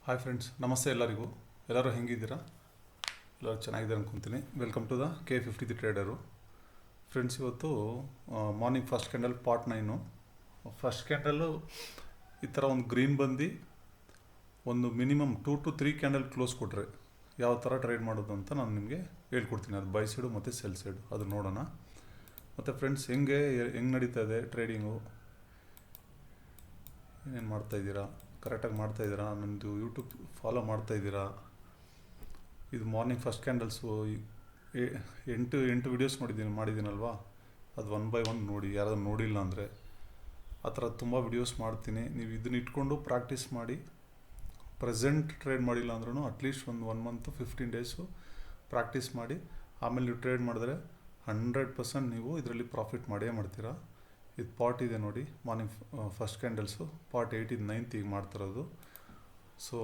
Hi friends, ನಮಸ್ತೆ ಎಲ್ಲರಿಗೂ. ಎಲ್ಲರೂ ಹೆಂಗಿದ್ದೀರಾ? ಎಲ್ಲರೂ ಚೆನ್ನಾಗಿದೆ ಅನ್ಕೊತೀನಿ. Welcome to the K50 the trader. Friends, ಇವತ್ತು morning first candle part 9. First candle ಈ ಥರ ಒಂದು ಗ್ರೀನ್ ಬಂದು ಒಂದು ಮಿನಿಮಮ್ 2 to 3 ಕ್ಯಾಂಡಲ್ ಕ್ಲೋಸ್ ಕೊಟ್ಟರೆ ಯಾವ ಥರ ಟ್ರೇಡ್ ಮಾಡೋದು ಅಂತ ನಾನು ನಿಮಗೆ ಹೇಳ್ಕೊಡ್ತೀನಿ. ಅದು ಬೈ ಸೈಡು ಮತ್ತು ಸೆಲ್ ಸೈಡು ಅದು ನೋಡೋಣ. ಮತ್ತು ಫ್ರೆಂಡ್ಸ್, ಹೆಂಗೆ ನಡೀತಾ ಇದೆ ಟ್ರೇಡಿಂಗು, ಏನೇನು ಮಾಡ್ತಾಯಿದ್ದೀರಾ, ಕರೆಕ್ಟಾಗಿ ಮಾಡ್ತಾಯಿದ್ದೀರಾ, ನಮ್ಮದು ಯೂಟ್ಯೂಬ್ ಫಾಲೋ ಮಾಡ್ತಾಯಿದ್ದೀರಾ? ಇದು ಮಾರ್ನಿಂಗ್ ಫಸ್ಟ್ ಕ್ಯಾಂಡಲ್ಸು ಎಂಟು ವೀಡಿಯೋಸ್ ಮಾಡಿದ್ದೀನಲ್ವಾ, ಅದು 1 by 1 ನೋಡಿ. ಯಾರಾದರೂ ನೋಡಿಲ್ಲ ಅಂದರೆ ಆ ಥರ ತುಂಬ ವೀಡಿಯೋಸ್ ಮಾಡ್ತೀನಿ. ನೀವು ಇದನ್ನ ಇಟ್ಕೊಂಡು ಪ್ರಾಕ್ಟೀಸ್ ಮಾಡಿ. ಪ್ರೆಸೆಂಟ್ ಟ್ರೇಡ್ ಮಾಡಿಲ್ಲ ಅಂದ್ರೂ ಅಟ್ಲೀಸ್ಟ್ ಒಂದು 1 month 15 days ಪ್ರಾಕ್ಟೀಸ್ ಮಾಡಿ. ಆಮೇಲೆ ನೀವು ಟ್ರೇಡ್ ಮಾಡಿದ್ರೆ 100% ನೀವು ಇದರಲ್ಲಿ ಪ್ರಾಫಿಟ್ ಮಾಡೇ ಮಾಡ್ತೀರಾ. ಇದು ಪಾರ್ಟ್ ಇದೆ ನೋಡಿ, ಮಾರ್ನಿಂಗ್ ಫಸ್ಟ್ ಕ್ಯಾಂಡಲ್ಸು ಪಾರ್ಟ್ 8 ಇದು 9th ಈಗ ಮಾಡ್ತಿರೋದು. ಸೊ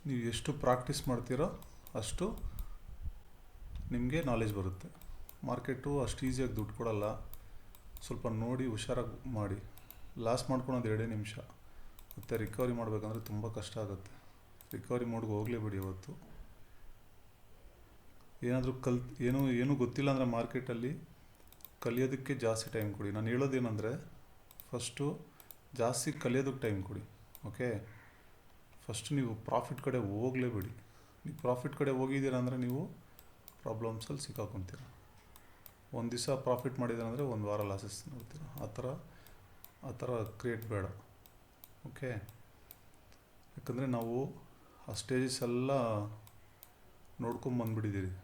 ನೀವು ಎಷ್ಟು ಪ್ರಾಕ್ಟೀಸ್ ಮಾಡ್ತೀರೋ ಅಷ್ಟು ನಿಮಗೆ ನಾಲೆಜ್ ಬರುತ್ತೆ. ಮಾರ್ಕೆಟು ಅಷ್ಟು ಈಸಿಯಾಗಿ ದುಡ್ಡು ಕೊಡಲ್ಲ. ಸ್ವಲ್ಪ ನೋಡಿ ಹುಷಾರಾಗಿ ಮಾಡಿ. ಲಾಸ್ ಮಾಡ್ಕೊಳೋದು 2 ನಿಮಿಷ, ಮತ್ತು ರಿಕವರಿ ಮಾಡಬೇಕಂದ್ರೆ ತುಂಬ ಕಷ್ಟ ಆಗುತ್ತೆ. ರಿಕವರಿ ಮೋಡ್ಗೆ ಹೋಗಲೇಬೇಡಿ. ಇವತ್ತು ಏನಾದರೂ ಏನೂ ಗೊತ್ತಿಲ್ಲ ಅಂದರೆ ಮಾರ್ಕೆಟಲ್ಲಿ ಕಲಿಯೋದಕ್ಕೆ ಜಾಸ್ತಿ ಟೈಮ್ ಕೊಡಿ. ನಾನು ಹೇಳೋದೇನೆಂದರೆ, ಫಸ್ಟು ಜಾಸ್ತಿ ಕಲಿಯೋದಕ್ಕೆ ಟೈಮ್ ಕೊಡಿ. ಓಕೆ, ಫಸ್ಟ್ ನೀವು ಪ್ರಾಫಿಟ್ ಕಡೆ ಹೋಗಲೇಬೇಡಿ. ನೀವು ಪ್ರಾಫಿಟ್ ಕಡೆ ಹೋಗಿದ್ದೀರ ಅಂದರೆ ನೀವು ಪ್ರಾಬ್ಲಮ್ಸಲ್ಲಿ ಸಿಕ್ಕಾಕೊತೀರ. ಒಂದು ದಿವಸ ಪ್ರಾಫಿಟ್ ಮಾಡಿದ್ದೀರಂದರೆ ಒಂದು ವಾರ ಲಾಸಸ್ ನೋಡ್ತೀರ. ಆ ಥರ ಕ್ರಿಯೇಟ್ ಬೇಡ. ಓಕೆ, ಯಾಕಂದರೆ ನಾವು ಆ ಸ್ಟೇಜಸ್ ಎಲ್ಲ ನೋಡ್ಕೊಂಬಂದ್ಬಿಟ್ಟಿದ್ದೀರಿ.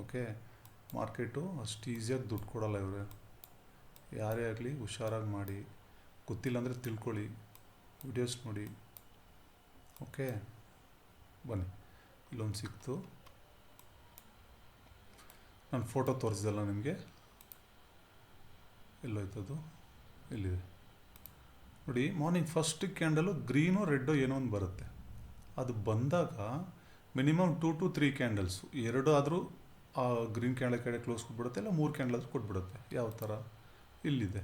ಓಕೆ, ಮಾರ್ಕೆಟು ಅಷ್ಟು ಈಸಿಯಾಗಿ ದುಡ್ಡು ಕೊಡಲ್ಲ ಇವರು. ಯಾರೇ ಆಗಲಿ ಹುಷಾರಾಗಿ ಮಾಡಿ. ಗೊತ್ತಿಲ್ಲ ಅಂದರೆ ತಿಳ್ಕೊಳ್ಳಿ, ವಿಡಿಯೋಸ್ ನೋಡಿ. ಓಕೆ, ಬನ್ನಿ. ಇಲ್ಲೊಂದು ಸಿಕ್ತು, ನಾನು ಫೋಟೋ ತೋರಿಸ್ದಲ್ಲ ನಿಮಗೆ. ಎಲ್ಲೋಯ್ತದು? ಇಲ್ಲಿದೆ ನೋಡಿ. Morning first candle green red ಏನೋ ಒಂದು ಬರುತ್ತೆ. ಅದು ಬಂದಾಗ ಮಿನಿಮಮ್ 2 to 3 ಕ್ಯಾಂಡಲ್ಸು, 2 ಆದರೂ ಆ ಗ್ರೀನ್ ಕ್ಯಾಂಡಲ್ ಕಡೆ ಕ್ಲೋಸ್ ಕೊಟ್ಬಿಡುತ್ತೆ, ಇಲ್ಲ 3 ಕ್ಯಾಂಡಲ್ ಆದರೂ ಕೊಟ್ಬಿಡುತ್ತೆ. ಯಾವ ಥರ? ಇಲ್ಲಿದೆ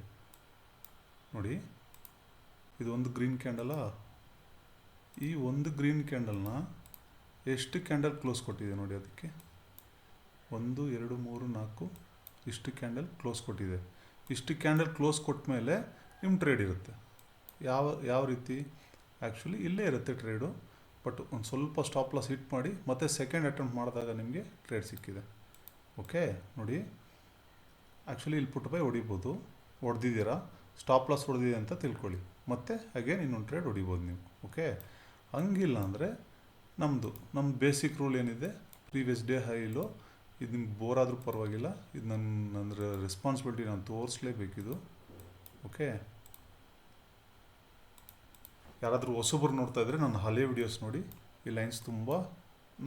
ನೋಡಿ, ಇದು ಒಂದು ಗ್ರೀನ್ ಕ್ಯಾಂಡಲ. ಈ ಒಂದು ಗ್ರೀನ್ ಕ್ಯಾಂಡಲ್ನ ಎಷ್ಟು ಕ್ಯಾಂಡಲ್ ಕ್ಲೋಸ್ ಕೊಟ್ಟಿದೆ ನೋಡಿ. ಅದಕ್ಕೆ 1 2 3 4 ಇಷ್ಟು ಕ್ಯಾಂಡಲ್ ಕ್ಲೋಸ್ ಕೊಟ್ಟಿದೆ. ಇಷ್ಟು ಕ್ಯಾಂಡಲ್ ಕ್ಲೋಸ್ ಕೊಟ್ಟ ಮೇಲೆ ನಿಮ್ಮ ಟ್ರೇಡ್ ಇರುತ್ತೆ. ಯಾವ ರೀತಿ? ಆ್ಯಕ್ಚುಲಿ ಇಲ್ಲೇ ಇರುತ್ತೆ ಟ್ರೇಡು, ಬಟ್ ಒಂದು ಸ್ವಲ್ಪ ಸ್ಟಾಪ್ ಲಾಸ್ ಹಿಟ್ ಮಾಡಿ ಮತ್ತೆ ಸೆಕೆಂಡ್ ಅಟೆಂಪ್ಟ್ ಮಾಡಿದಾಗ ನಿಮಗೆ ಟ್ರೇಡ್ ಸಿಕ್ಕಿದೆ. ಓಕೆ ನೋಡಿ, ಆ್ಯಕ್ಚುಲಿ ಇಲ್ಲಿ ಪುಟ್ ಬೈ ಹೊಡಿಬೋದು. ಹೊಡೆದಿದ್ದೀರಾ, ಸ್ಟಾಪ್ ಲಾಸ್ ಹೊಡೆದಿದೆ ಅಂತ ತಿಳ್ಕೊಳ್ಳಿ. ಮತ್ತು ಅಗೇನ್ ಇನ್ನೊಂದು ಟ್ರೇಡ್ ಹೊಡಿಬೋದು ನೀವು. ಓಕೆ, ಹಂಗಿಲ್ಲ ಅಂದರೆ ನಮ್ಮ ಬೇಸಿಕ್ ರೂಲ್ ಏನಿದೆ, ಪ್ರೀವಿಯಸ್ ಡೇ ಹೈಲು. ಇದು ನಿಮ್ಗೆ ಬೋರ್ ಆದರೂ ಪರವಾಗಿಲ್ಲ, ಇದು ನನ್ನ ರೆಸ್ಪಾನ್ಸಿಬಿಲಿಟಿ, ನಾನು ತೋರಿಸ್ಲೇಬೇಕಿದು. ಓಕೆ, ಯಾರಾದರೂ ಹೊಸಬ್ರು ನೋಡ್ತಾ ಇದ್ದರೆ ನನ್ನ ಹಳೆ ವಿಡಿಯೋಸ್ ನೋಡಿ. ಈ ಲೈನ್ಸ್ ತುಂಬ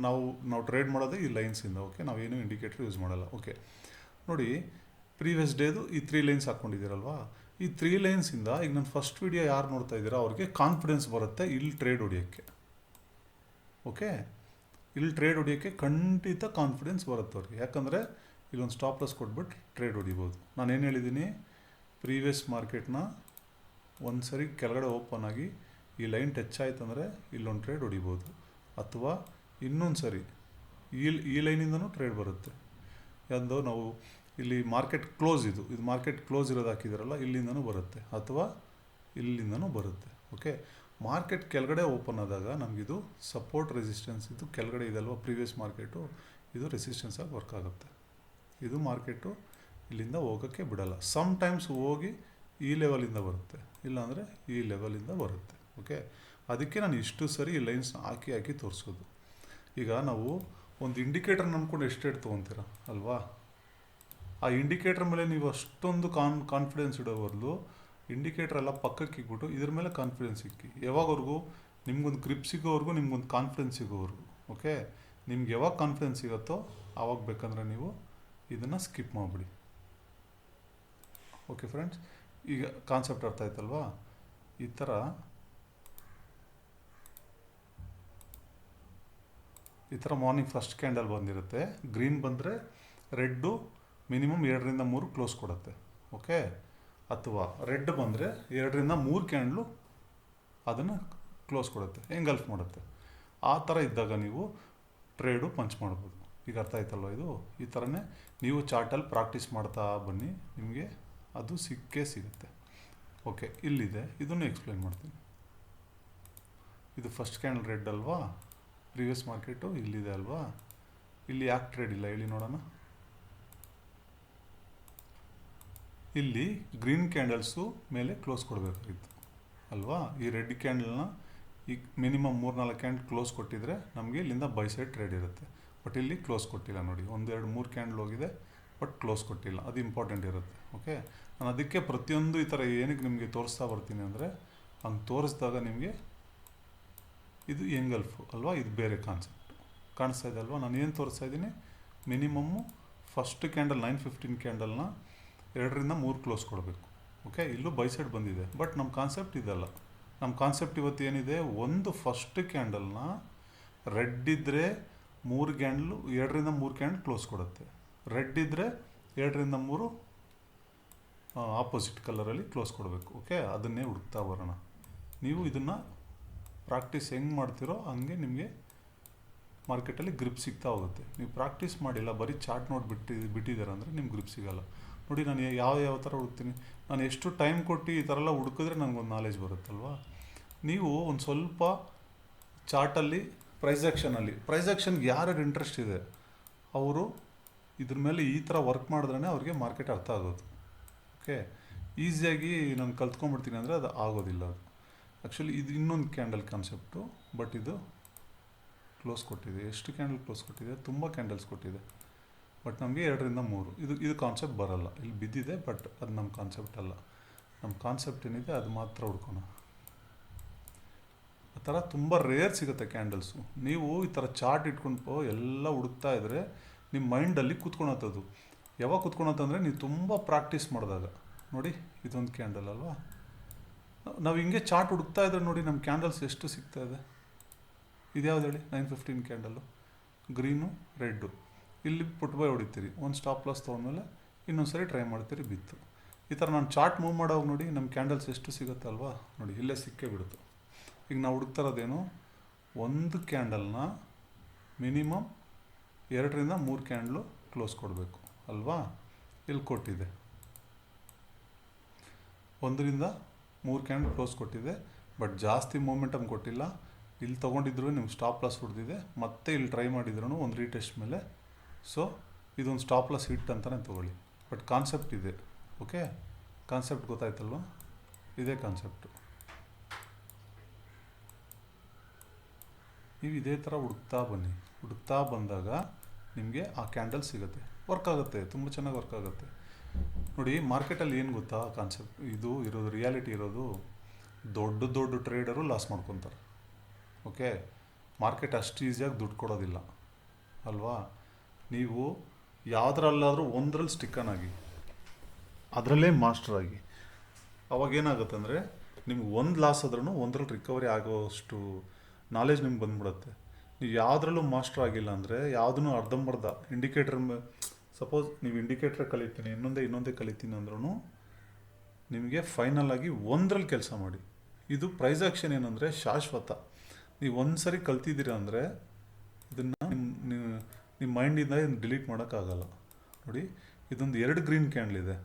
ನಾವು ಟ್ರೇಡ್ ಮಾಡೋದೇ ಈ ಲೈನ್ಸಿಂದ. ಓಕೆ, ನಾವೇನು ಇಂಡಿಕೇಟ್ರ್ ಯೂಸ್ ಮಾಡಲ್ಲ. ಓಕೆ ನೋಡಿ, ಪ್ರೀವಿಯಸ್ ಡೇದು ಈ 3 ಲೈನ್ಸ್ ಹಾಕ್ಕೊಂಡಿದ್ದೀರಲ್ವಾ, ಈ 3 ಲೈನ್ಸಿಂದ ಈಗ ನನ್ನ ಫಸ್ಟ್ ವಿಡಿಯೋ ಯಾರು ನೋಡ್ತಾ ಇದ್ದೀರಾ ಅವ್ರಿಗೆ ಕಾನ್ಫಿಡೆನ್ಸ್ ಬರುತ್ತೆ ಇಲ್ಲಿ ಟ್ರೇಡ್ ಹೊಡಿಯೋಕ್ಕೆ. ಓಕೆ, ಇಲ್ಲಿ ಟ್ರೇಡ್ ಹೊಡಿಯೋಕ್ಕೆ ಖಂಡಿತ ಕಾನ್ಫಿಡೆನ್ಸ್ ಬರುತ್ತೆ ಅವ್ರಿಗೆ. ಯಾಕಂದರೆ ಇಲ್ಲೊಂದು ಸ್ಟಾಪ್ ಲಾಸ್ ಕೊಟ್ಬಿಟ್ಟು ಟ್ರೇಡ್ ಹೊಡಿಬೋದು. ನಾನೇನು ಹೇಳಿದ್ದೀನಿ, ಪ್ರೀವಿಯಸ್ ಮಾರ್ಕೆಟ್ನ ಒಂದು ಸರಿ ಕೆಳಗಡೆ ಓಪನ್ ಆಗಿ ಈ ಲೈನ್ ಟಚ್ ಆಯ್ತು ಅಂದರೆ ಇಲ್ಲೊಂದು ಟ್ರೇಡ್ ಹೊಡಿಬೋದು, ಅಥವಾ ಇನ್ನೊಂದು ಸರಿ ಈ ಲೈನಿಂದನೂ ಟ್ರೇಡ್ ಬರುತ್ತೆ. ಎಂದು ನಾವು ಇಲ್ಲಿ ಮಾರ್ಕೆಟ್ ಕ್ಲೋಸ್, ಇದು ಮಾರ್ಕೆಟ್ ಕ್ಲೋಸ್ ಇರೋದು ಹಾಕಿದಾರಲ್ಲ, ಇಲ್ಲಿಂದನೂ ಬರುತ್ತೆ, ಅಥವಾ ಇಲ್ಲಿಂದನೂ ಬರುತ್ತೆ. ಓಕೆ, ಮಾರ್ಕೆಟ್ ಕೆಳಗಡೆ ಓಪನ್ ಆದಾಗ ನಮಗಿದು ಸಪೋರ್ಟ್ ರೆಸಿಸ್ಟೆನ್ಸ್, ಇದು ಕೆಳಗಡೆ ಇದಲ್ವ ಪ್ರೀವಿಯಸ್ ಮಾರ್ಕೆಟು, ಇದು ರೆಸಿಸ್ಟೆನ್ಸ್ ಆಗಿ ವರ್ಕ್ ಆಗುತ್ತೆ. ಇದು ಮಾರ್ಕೆಟು ಇಲ್ಲಿಂದ ಹೋಗೋಕ್ಕೆ ಬಿಡಲ್ಲ. ಸಮ್ ಟೈಮ್ಸ್ ಹೋಗಿ ಈ ಲೆವೆಲಿಂದ ಬರುತ್ತೆ, ಇಲ್ಲಾಂದರೆ ಈ ಲೆವೆಲಿಂದ ಬರುತ್ತೆ. ಓಕೆ, ಅದಕ್ಕೆ ನಾನು ಇಷ್ಟು ಸರಿ ಈ ಲೈನ್ಸ್ನ ಹಾಕಿ ತೋರಿಸೋದು. ಈಗ ನಾವು ಒಂದು ಇಂಡಿಕೇಟರ್ ನಂಬ್ಕೊಂಡು ಎಷ್ಟು ರೇಟ್ ತೊಗೊತೀರ ಅಲ್ವಾ? ಆ ಇಂಡಿಕೇಟರ್ ಮೇಲೆ ನೀವು ಅಷ್ಟೊಂದು ಕಾನ್ಫಿಡೆನ್ಸ್ ಇಡೋ ಬದಲು ಇಂಡಿಕೇಟರ್ ಎಲ್ಲ ಪಕ್ಕಕ್ಕೆ ಇಕ್ಬಿಟ್ಟು ಇದ್ರ ಮೇಲೆ ಕಾನ್ಫಿಡೆನ್ಸ್ ಇಕ್ಕಿ. ಯಾವಾಗವರೆಗೂ ನಿಮ್ಗೊಂದು ಗ್ರಿಪ್ ಸಿಗೋವರೆಗೂ, ನಿಮ್ಗೊಂದು ಕಾನ್ಫಿಡೆನ್ಸ್ ಸಿಗೋವರೆಗೂ. ಓಕೆ, ನಿಮ್ಗೆ ಯಾವಾಗ ಕಾನ್ಫಿಡೆನ್ಸ್ ಸಿಗುತ್ತೋ ಆವಾಗ ಬೇಕಂದರೆ ನೀವು ಇದನ್ನು ಸ್ಕಿಪ್ ಮಾಡಿಬಿಡಿ. ಓಕೆ ಫ್ರೆಂಡ್ಸ್, ಈಗ ಕಾನ್ಸೆಪ್ಟ್ ಅರ್ಥ ಆಯ್ತಲ್ವಾ? ಈ ಥರ ಮಾರ್ನಿಂಗ್ ಫಸ್ಟ್ ಕ್ಯಾಂಡಲ್ ಬಂದಿರುತ್ತೆ. ಗ್ರೀನ್ ಬಂದರೆ ರೆಡ್ಡು ಮಿನಿಮಮ್ 2 ರಿಂದ 3 ಕ್ಲೋಸ್ ಕೊಡುತ್ತೆ. ಓಕೆ, ಅಥವಾ ರೆಡ್ ಬಂದರೆ 2 ರಿಂದ 3 ಕ್ಯಾಂಡಲು ಅದನ್ನು ಕ್ಲೋಸ್ ಕೊಡುತ್ತೆ, ಎಂಗಲ್ಫ್ ಮಾಡುತ್ತೆ. ಆ ಥರ ಇದ್ದಾಗ ನೀವು ಟ್ರೇಡು ಪಂಚ್ ಮಾಡ್ಬೋದು. ಈಗ ಅರ್ಥ ಆಯ್ತಲ್ವ ಇದು? ಈ ಥರನೇ ನೀವು ಚಾರ್ಟಲ್ಲಿ ಪ್ರಾಕ್ಟೀಸ್ ಮಾಡ್ತಾ ಬನ್ನಿ, ನಿಮಗೆ ಅದು ಸಿಕ್ಕೇ ಸಿಗುತ್ತೆ. ಓಕೆ, ಇಲ್ಲಿದೆ, ಇದನ್ನು ಎಕ್ಸ್ಪ್ಲೈನ್ ಮಾಡ್ತೀನಿ. ಇದು ಫಸ್ಟ್ ಕ್ಯಾಂಡಲ್ ರೆಡ್ ಅಲ್ವಾ, ಪ್ರೀವಿಯಸ್ ಮಾರ್ಕೆಟು ಇಲ್ಲಿದೆ ಅಲ್ವಾ, ಇಲ್ಲಿ ಯಾಕೆ ಟ್ರೇಡ್ ಇಲ್ಲ ಹೇಳಿ ನೋಡೋಣ. ಇಲ್ಲಿ ಗ್ರೀನ್ ಕ್ಯಾಂಡಲ್ಸು ಮೇಲೆ ಕ್ಲೋಸ್ ಕೊಡಬೇಕಾಗಿತ್ತು ಅಲ್ವಾ. ಈ ರೆಡ್ ಕ್ಯಾಂಡಲ್ನ ಈಗ ಮಿನಿಮಮ್ 3-4 ಕ್ಯಾಂಡಲ್ ಕ್ಲೋಸ್ ಕೊಟ್ಟಿದ್ರೆ ನಮಗೆ ಇಲ್ಲಿಂದ ಬೈ ಸೈಡ್ ಟ್ರೇಡ್ ಇರುತ್ತೆ. ಬಟ್ ಇಲ್ಲಿ ಕ್ಲೋಸ್ ಕೊಟ್ಟಿಲ್ಲ ನೋಡಿ, 1-2-3 ಕ್ಯಾಂಡಲ್ ಹೋಗಿದೆ, ಬಟ್ ಕ್ಲೋಸ್ ಕೊಟ್ಟಿಲ್ಲ. ಅದು ಇಂಪಾರ್ಟೆಂಟ್ ಇರುತ್ತೆ. ಓಕೆ, ನಾನು ಅದಕ್ಕೆ ಪ್ರತಿಯೊಂದು ಈ ಥರ ಏನಕ್ಕೆ ನಿಮಗೆ ತೋರಿಸ್ತಾ ಬರ್ತೀನಿ ಅಂದರೆ, ಹಂಗೆ ತೋರಿಸಿದಾಗ ನಿಮಗೆ ಇದು ಎಂಗಲ್ಫು ಅಲ್ವಾ, ಇದು ಬೇರೆ ಕಾನ್ಸೆಪ್ಟ್ ಕಾಣಿಸ್ತಾ ಇದೆ ಅಲ್ವಾ. ನಾನು ಏನು ತೋರಿಸ್ತಾ ಇದ್ದೀನಿ, ಮಿನಿಮಮ್ಮು ಫಸ್ಟ್ ಕ್ಯಾಂಡಲ್ 9:15 ಕ್ಯಾಂಡಲ್ನ 2-3 ಕ್ಲೋಸ್ ಕೊಡಬೇಕು. ಓಕೆ, ಇಲ್ಲೂ ಬೈ ಸೈಡ್ ಬಂದಿದೆ, ಬಟ್ ನಮ್ಮ ಕಾನ್ಸೆಪ್ಟ್ ಇದಲ್ಲ. ನಮ್ಮ ಕಾನ್ಸೆಪ್ಟ್ ಇವತ್ತು ಏನಿದೆ, ಒಂದು ಫಸ್ಟ್ ಕ್ಯಾಂಡಲ್ನ ರೆಡ್ ಇದ್ದರೆ 2-3 ಕ್ಯಾಂಡಲ್ ಕ್ಲೋಸ್ ಕೊಡುತ್ತೆ, ರೆಡ್ ಇದ್ದರೆ 2-3 ಆಪೋಸಿಟ್ ಕಲರಲ್ಲಿ ಕ್ಲೋಸ್ ಕೊಡಬೇಕು. ಓಕೆ, ಅದನ್ನೇ ಹುಡುಕ್ತಾ ಬರೋಣ. ನೀವು ಇದನ್ನು ಪ್ರಾಕ್ಟೀಸ್ ಹೆಂಗೆ ಮಾಡ್ತೀರೋ ಹಂಗೆ ನಿಮಗೆ ಮಾರ್ಕೆಟಲ್ಲಿ ಗ್ರಿಪ್ ಸಿಗ್ತಾ ಹೋಗುತ್ತೆ. ನೀವು ಪ್ರಾಕ್ಟೀಸ್ ಮಾಡಿಲ್ಲ, ಬರೀ ಚಾರ್ಟ್ ಬಿಟ್ಟಿದ್ದಾರೆ ಅಂದರೆ ನಿಮ್ಗೆ ಗ್ರಿಪ್ ಸಿಗೋಲ್ಲ. ನೋಡಿ, ನಾನು ಯಾವ ಥರ ಹುಡುಕ್ತೀನಿ, ನಾನು ಎಷ್ಟು ಟೈಮ್ ಕೊಟ್ಟು ಈ ಥರ ಎಲ್ಲ ಹುಡುಕಿದ್ರೆ ನನಗೊಂದು ನಾಲೆಜ್ ಬರುತ್ತಲ್ವ. ನೀವು ಒಂದು ಸ್ವಲ್ಪ ಚಾರ್ಟಲ್ಲಿ ಪ್ರೈಸ್ ಆ್ಯಕ್ಷನ್ಗೆ ಯಾರ್ಯಾರು ಇಂಟ್ರೆಸ್ಟ್ ಇದೆ ಅವರು ಇದ್ರ ಮೇಲೆ ಈ ಥರ ವರ್ಕ್ ಮಾಡಿದ್ರೇ ಅವ್ರಿಗೆ ಮಾರ್ಕೆಟ್ ಅರ್ಥ ಆಗೋದು. ಓಕೆ, ಈಸಿಯಾಗಿ ನಾನು ಕಲ್ತ್ಕೊಂಡ್ಬಿಡ್ತೀನಿ ಅಂದರೆ ಅದು ಆಗೋದಿಲ್ಲ. ಅದು ಆ್ಯಕ್ಚುಲಿ ಇದು ಇನ್ನೊಂದು ಕ್ಯಾಂಡಲ್ ಕಾನ್ಸೆಪ್ಟು, ಬಟ್ ಇದು ಕ್ಲೋಸ್ ಕೊಟ್ಟಿದೆ. ಎಷ್ಟು ಕ್ಯಾಂಡಲ್ ಕ್ಲೋಸ್ ಕೊಟ್ಟಿದೆ, ತುಂಬ ಕ್ಯಾಂಡಲ್ಸ್ ಕೊಟ್ಟಿದೆ, ಬಟ್ ನಮಗೆ 2-3 ಇದು ಕಾನ್ಸೆಪ್ಟ್ ಬರೋಲ್ಲ. ಇಲ್ಲಿ ಬಿದ್ದಿದೆ, ಬಟ್ ಅದು ನಮ್ಮ ಕಾನ್ಸೆಪ್ಟ್ ಅಲ್ಲ. ನಮ್ಮ ಕಾನ್ಸೆಪ್ಟ್ ಏನಿದೆ ಅದು ಮಾತ್ರ ಹುಡ್ಕೋಣ. ಆ ಥರ ತುಂಬ ರೇರ್ ಸಿಗುತ್ತೆ ಕ್ಯಾಂಡಲ್ಸು. ನೀವು ಈ ಥರ ಚಾರ್ಟ್ ಇಟ್ಕೊಂಡು ಎಲ್ಲ ಹುಡುಕ್ತಾ ಇದ್ದರೆ ನಿಮ್ಮ ಮೈಂಡಲ್ಲಿ ಕೂತ್ಕೊಳತ್ತದು. ಯಾವಾಗ ಕೂತ್ಕೊಳತ್ತಂದರೆ ನೀವು ತುಂಬ ಪ್ರಾಕ್ಟೀಸ್ ಮಾಡಿದಾಗ. ನೋಡಿ, ಇದೊಂದು ಕ್ಯಾಂಡಲ್ ಅಲ್ವಾ, ನಾವು ಹಿಂಗೆ ಚಾರ್ಟ್ ಹುಡುಕ್ತಾ ಇದ್ರೆ ನೋಡಿ ನಮ್ಮ ಕ್ಯಾಂಡಲ್ಸ್ ಎಷ್ಟು ಸಿಗ್ತಾ ಇದೆ. ಇದ್ಯಾವ್ದು ಹೇಳಿ, 9:15 ಕ್ಯಾಂಡಲ್ಲು, ಗ್ರೀನು ರೆಡ್ಡು. ಇಲ್ಲಿ ಪುಟ್ ಬೈ ಹೊಡಿತೀರಿ, ಒಂದು ಸ್ಟಾಪ್ ಲಾಸ್ ತೊಗೊಂಡ್ಮೇಲೆ ಇನ್ನೊಂದು ಸರಿ ಟ್ರೈ ಮಾಡ್ತೀರಿ, ಬಿತ್ತು. ಈ ಥರ ನಾನು ಚಾರ್ಟ್ ಮೂವ್ ಮಾಡೋವಾಗ ನೋಡಿ ನಮ್ಮ ಕ್ಯಾಂಡಲ್ಸ್ ಎಷ್ಟು ಸಿಗುತ್ತೆ ಅಲ್ವಾ. ನೋಡಿ, ಇಲ್ಲೇ ಸಿಕ್ಕೇ ಬಿಡುತ್ತೆ. ಈಗ ನಾವು ಹುಡುಕ್ತಾ ಇರೋದೇನು, ಒಂದು ಕ್ಯಾಂಡಲ್ನ ಮಿನಿಮಮ್ 2-3 ಕ್ಯಾಂಡಲು ಕ್ಲೋಸ್ ಕೊಡಬೇಕು ಅಲ್ವಾ. ಇಲ್ಲಿ ಕೊಟ್ಟಿದೆ 1-3 ಕ್ಯಾಂಡಲ್ ಕ್ಲೋಸ್ ಕೊಟ್ಟಿದೆ, ಬಟ್ ಜಾಸ್ತಿ ಮೂಮೆಂಟಮ್ ಕೊಟ್ಟಿಲ್ಲ. ಇಲ್ಲಿ ತೊಗೊಂಡಿದ್ರು ನಿಮ್ಗೆ ಸ್ಟಾಪ್ ಲಾಸ್ ಹೊಡೆದಿದೆ, ಮತ್ತೆ ಇಲ್ಲಿ ಟ್ರೈ ಮಾಡಿದ್ರು ಒಂದು ರೀಟೆಸ್ಟ್ ಮೇಲೆ. ಸೊ ಇದೊಂದು ಸ್ಟಾಪ್ ಲಾಸ್ ಹಿಟ್ ಅಂತಲೇ ತೊಗೊಳ್ಳಿ, ಬಟ್ ಕಾನ್ಸೆಪ್ಟ್ ಇದೆ. ಓಕೆ, ಕಾನ್ಸೆಪ್ಟ್ ಗೊತ್ತಾಯ್ತಲ್ವ, ಇದೇ ಕಾನ್ಸೆಪ್ಟು. ನೀವು ಇದೇ ಥರ ಹುಡುಕ್ತಾ ಬಂದಾಗ ನಿಮಗೆ ಆ ಕ್ಯಾಂಡಲ್ ಸಿಗುತ್ತೆ, ವರ್ಕ್ ಆಗುತ್ತೆ, ತುಂಬ ಚೆನ್ನಾಗಿ ವರ್ಕ್ ಆಗುತ್ತೆ. ನೋಡಿ, ಮಾರ್ಕೆಟಲ್ಲಿ ಏನು ಗೊತ್ತಾ ಕಾನ್ಸೆಪ್ಟ್ ಇದು ಇರೋದು, ರಿಯಾಲಿಟಿ ಇರೋದು, ದೊಡ್ಡ ಟ್ರೇಡರು ಲಾಸ್ ಮಾಡ್ಕೊತಾರೆ. ಓಕೆ, ಮಾರ್ಕೆಟ್ ಅಷ್ಟು ಈಸಿಯಾಗಿ ದುಡ್ಡು ಕೊಡೋದಿಲ್ಲ ಅಲ್ವಾ. ನೀವು ಯಾವುದ್ರಲ್ಲಾದರೂ ಒಂದರಲ್ಲಿ ಸ್ಟಿಕ್ಕನ್ ಆಗಿ, ಅದರಲ್ಲೇ ಮಾಸ್ಟರ್ ಆಗಿ, ಅವಾಗೇನಾಗುತ್ತೆ ಅಂದರೆ ನಿಮ್ಗೆ ಒಂದು ಲಾಸ್ ಆದ್ರೂ ಒಂದರಲ್ಲಿ ರಿಕವರಿ ಆಗೋಷ್ಟು ನಾಲೆಜ್ ನಿಮ್ಗೆ ಬಂದ್ಬಿಡುತ್ತೆ. ನೀವು ಯಾವುದ್ರಲ್ಲೂ ಮಾಸ್ಟರ್ ಆಗಿಲ್ಲ ಅಂದರೆ, ಯಾವುದೂ ಅರ್ಧಂಬರ್ಧ ಇಂಡಿಕೇಟರ್, ಸಪೋಸ್ ನೀವು ಇಂಡಿಕೇಟ್ರ್ ಕಲಿತೀನಿ, ಇನ್ನೊಂದೇ ಕಲಿತೀನಿ ಅಂದ್ರೂ ನಿಮಗೆ ಫೈನಲ್ ಆಗಿ ಒಂದರಲ್ಲಿ ಕೆಲಸ ಮಾಡಿ. ಇದು ಪ್ರೈಸ್ ಆ್ಯಕ್ಷನ್ ಏನಂದರೆ ಶಾಶ್ವತ. ನೀವು ಒಂದು ಸರಿ ಕಲ್ತಿದ್ದೀರಾ ಅಂದರೆ ಇದನ್ನು ನಿಮ್ಮ ಮೈಂಡಿಂದ ಡಿಲೀಟ್ ಮಾಡೋಕ್ಕಾಗಲ್ಲ. ನೋಡಿ, ಇದೊಂದು 2 ಗ್ರೀನ್ ಕ್ಯಾಂಡಲ್ ಇದೆ,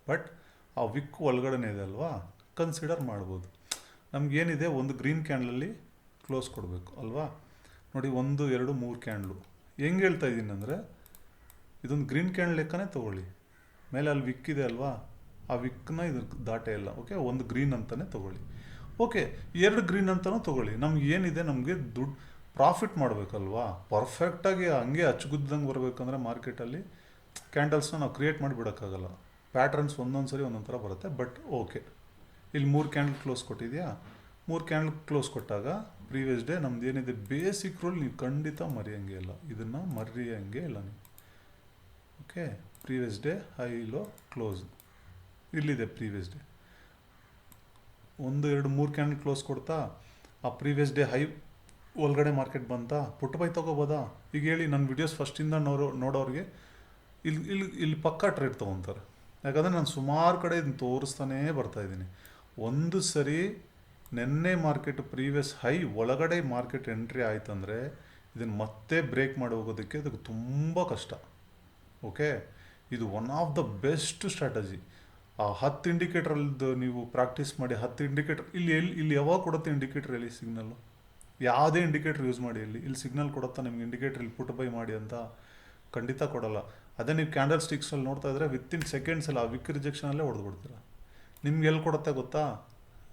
ಬಟ್ ಆ ವಿಕ್ ಒಳಗಡೆ ಇದೆ ಅಲ್ವಾ, ಕನ್ಸಿಡರ್ ಮಾಡ್ಬೋದು. ನಮಗೇನಿದೆ, ಒಂದು ಗ್ರೀನ್ ಕ್ಯಾಂಡಲಲ್ಲಿ ಕ್ಲೋಸ್ ಕೊಡಬೇಕು ಅಲ್ವಾ. ನೋಡಿ, 1, 2, 3 ಕ್ಯಾಂಡ್ಲು. ಹೆಂಗೆ ಹೇಳ್ತಾ ಇದ್ದೀನಿ ಅಂದರೆ, ಇದೊಂದು ಗ್ರೀನ್ ಕ್ಯಾಂಡಲ್ ಲೆಕ್ಕನೇ ತೊಗೊಳ್ಳಿ. ಮೇಲೆ ಅಲ್ಲಿ ವಿಕ್ ಇದೆ ಅಲ್ವಾ, ಆ ವಿಕ್ನ ಇದು ದಾಟೆ ಇಲ್ಲ. ಓಕೆ, ಒಂದು ಗ್ರೀನ್ ಅಂತಲೇ ತೊಗೊಳ್ಳಿ. ಓಕೆ, 2 ಗ್ರೀನ್ ಅಂತಲೂ ತೊಗೊಳ್ಳಿ. ನಮ್ಗೆ ಏನಿದೆ, ನಮಗೆ ದುಡ್ಡು ಪ್ರಾಫಿಟ್ ಮಾಡಬೇಕಲ್ವಾ. ಪರ್ಫೆಕ್ಟಾಗಿ ಹಂಗೆ ಅಚ್ಚುಗುದ್ದಂಗೆ ಬರಬೇಕಂದ್ರೆ ಮಾರ್ಕೆಟಲ್ಲಿ ಕ್ಯಾಂಡಲ್ಸ್ನ ನಾವು ಕ್ರಿಯೇಟ್ ಮಾಡಿಬಿಡೋಕ್ಕಾಗಲ್ಲ. ಪ್ಯಾಟ್ರನ್ಸ್ ಒಂದೊಂದು ಸರಿ ಒಂದೊಂದು ಥರ ಬರುತ್ತೆ. ಬಟ್ ಓಕೆ, ಇಲ್ಲಿ 3 ಕ್ಯಾಂಡಲ್ ಕ್ಲೋಸ್ ಕೊಟ್ಟಿದೆಯಾ, 3 ಕ್ಯಾಂಡಲ್ ಕ್ಲೋಸ್ ಕೊಟ್ಟಾಗ ಪ್ರೀವಿಯಸ್ ಡೇ ನಮ್ದು ಏನಿದೆ ಬೇಸಿಕ್ ರೂಲ್ ನೀವು ಖಂಡಿತ ಮರೆಯೋಂಗೆ ಇಲ್ಲ, ಇದನ್ನು ಮರೆಯೋಂಗೆ ಇಲ್ಲ ನೀವು. Okay, previous day high low close ಇಲ್ಲಿದೆ. ಪ್ರೀವಿಯಸ್ ಡೇ 1, 2, 3 ಕ್ಯಾಂಡಲ್ ಕ್ಲೋಸ್ ಕೊಡ್ತಾ ಆ ಪ್ರೀವಿಯಸ್ ಡೇ ಹೈ ಒಳಗಡೆ ಮಾರ್ಕೆಟ್ ಬಂತಾ, ಪುಟ್ ಬೈ ತೊಗೋಬೋದಾ? ಈಗ ಹೇಳಿ, ನನ್ನ ವಿಡಿಯೋಸ್ ಫಸ್ಟಿಂದ ನೋಡೋರಿಗೆ ಇಲ್ಲಿ ಪಕ್ಕಾ ಟ್ರೇಡ್ ತೊಗೊತಾರೆ. ಯಾಕಂದರೆ ನಾನು ಸುಮಾರು ಕಡೆ ಇದನ್ನು ತೋರಿಸ್ತಾನೇ ಬರ್ತಾಯಿದ್ದೀನಿ. ಒಂದು ಸರಿ ನೆನ್ನೆ ಮಾರ್ಕೆಟ್ ಪ್ರೀವಿಯಸ್ ಹೈ ಒಳಗಡೆ ಮಾರ್ಕೆಟ್ ಎಂಟ್ರಿ ಆಯ್ತಂದರೆ ಇದನ್ನು ಮತ್ತೆ ಬ್ರೇಕ್ ಮಾಡಿ ಹೋಗೋದಕ್ಕೆ ಅದಕ್ಕೆ ತುಂಬ ಕಷ್ಟ. ಓಕೆ, ಇದು one of the best strategy. ಆ 10 ಇಂಡಿಕೇಟ್ರಲ್ದು ನೀವು ಪ್ರಾಕ್ಟೀಸ್ ಮಾಡಿ. 10 ಇಂಡಿಕೇಟರ್ ಇಲ್ಲಿ ಯಾವಾಗ ಕೊಡುತ್ತೆ ಇಂಡಿಕೇಟರ್? ಎಲ್ಲಿ ಸಿಗ್ನಲ್ಲು? ಯಾವುದೇ ಇಂಡಿಕೇಟರ್ ಯೂಸ್ ಮಾಡಿ, ಇಲ್ಲಿ ಸಿಗ್ನಲ್ ಕೊಡುತ್ತಾ ನಿಮ್ಗೆ ಇಂಡಿಕೇಟರ್ ಇಲ್ಲಿ ಪುಟ್ ಬೈ ಮಾಡಿ ಅಂತ? ಖಂಡಿತ ಕೊಡಲ್ಲ. ಅದೇ ನೀವು ಕ್ಯಾಂಡಲ್ ಸ್ಟಿಕ್ಸಲ್ಲಿ ನೋಡ್ತಾ ಇದ್ರೆ ವಿತಿನ್ ಸೆಕೆಂಡ್ಸಲ್ಲಿ ಆ ವಿಕ್ ರಿಜೆಕ್ಷನಲ್ಲೇ ಹೊಡೆದ್ಬಿಡ್ತೀರ. ನಿಮ್ಗೆ ಎಲ್ಲಿ ಕೊಡುತ್ತೆ ಗೊತ್ತಾ?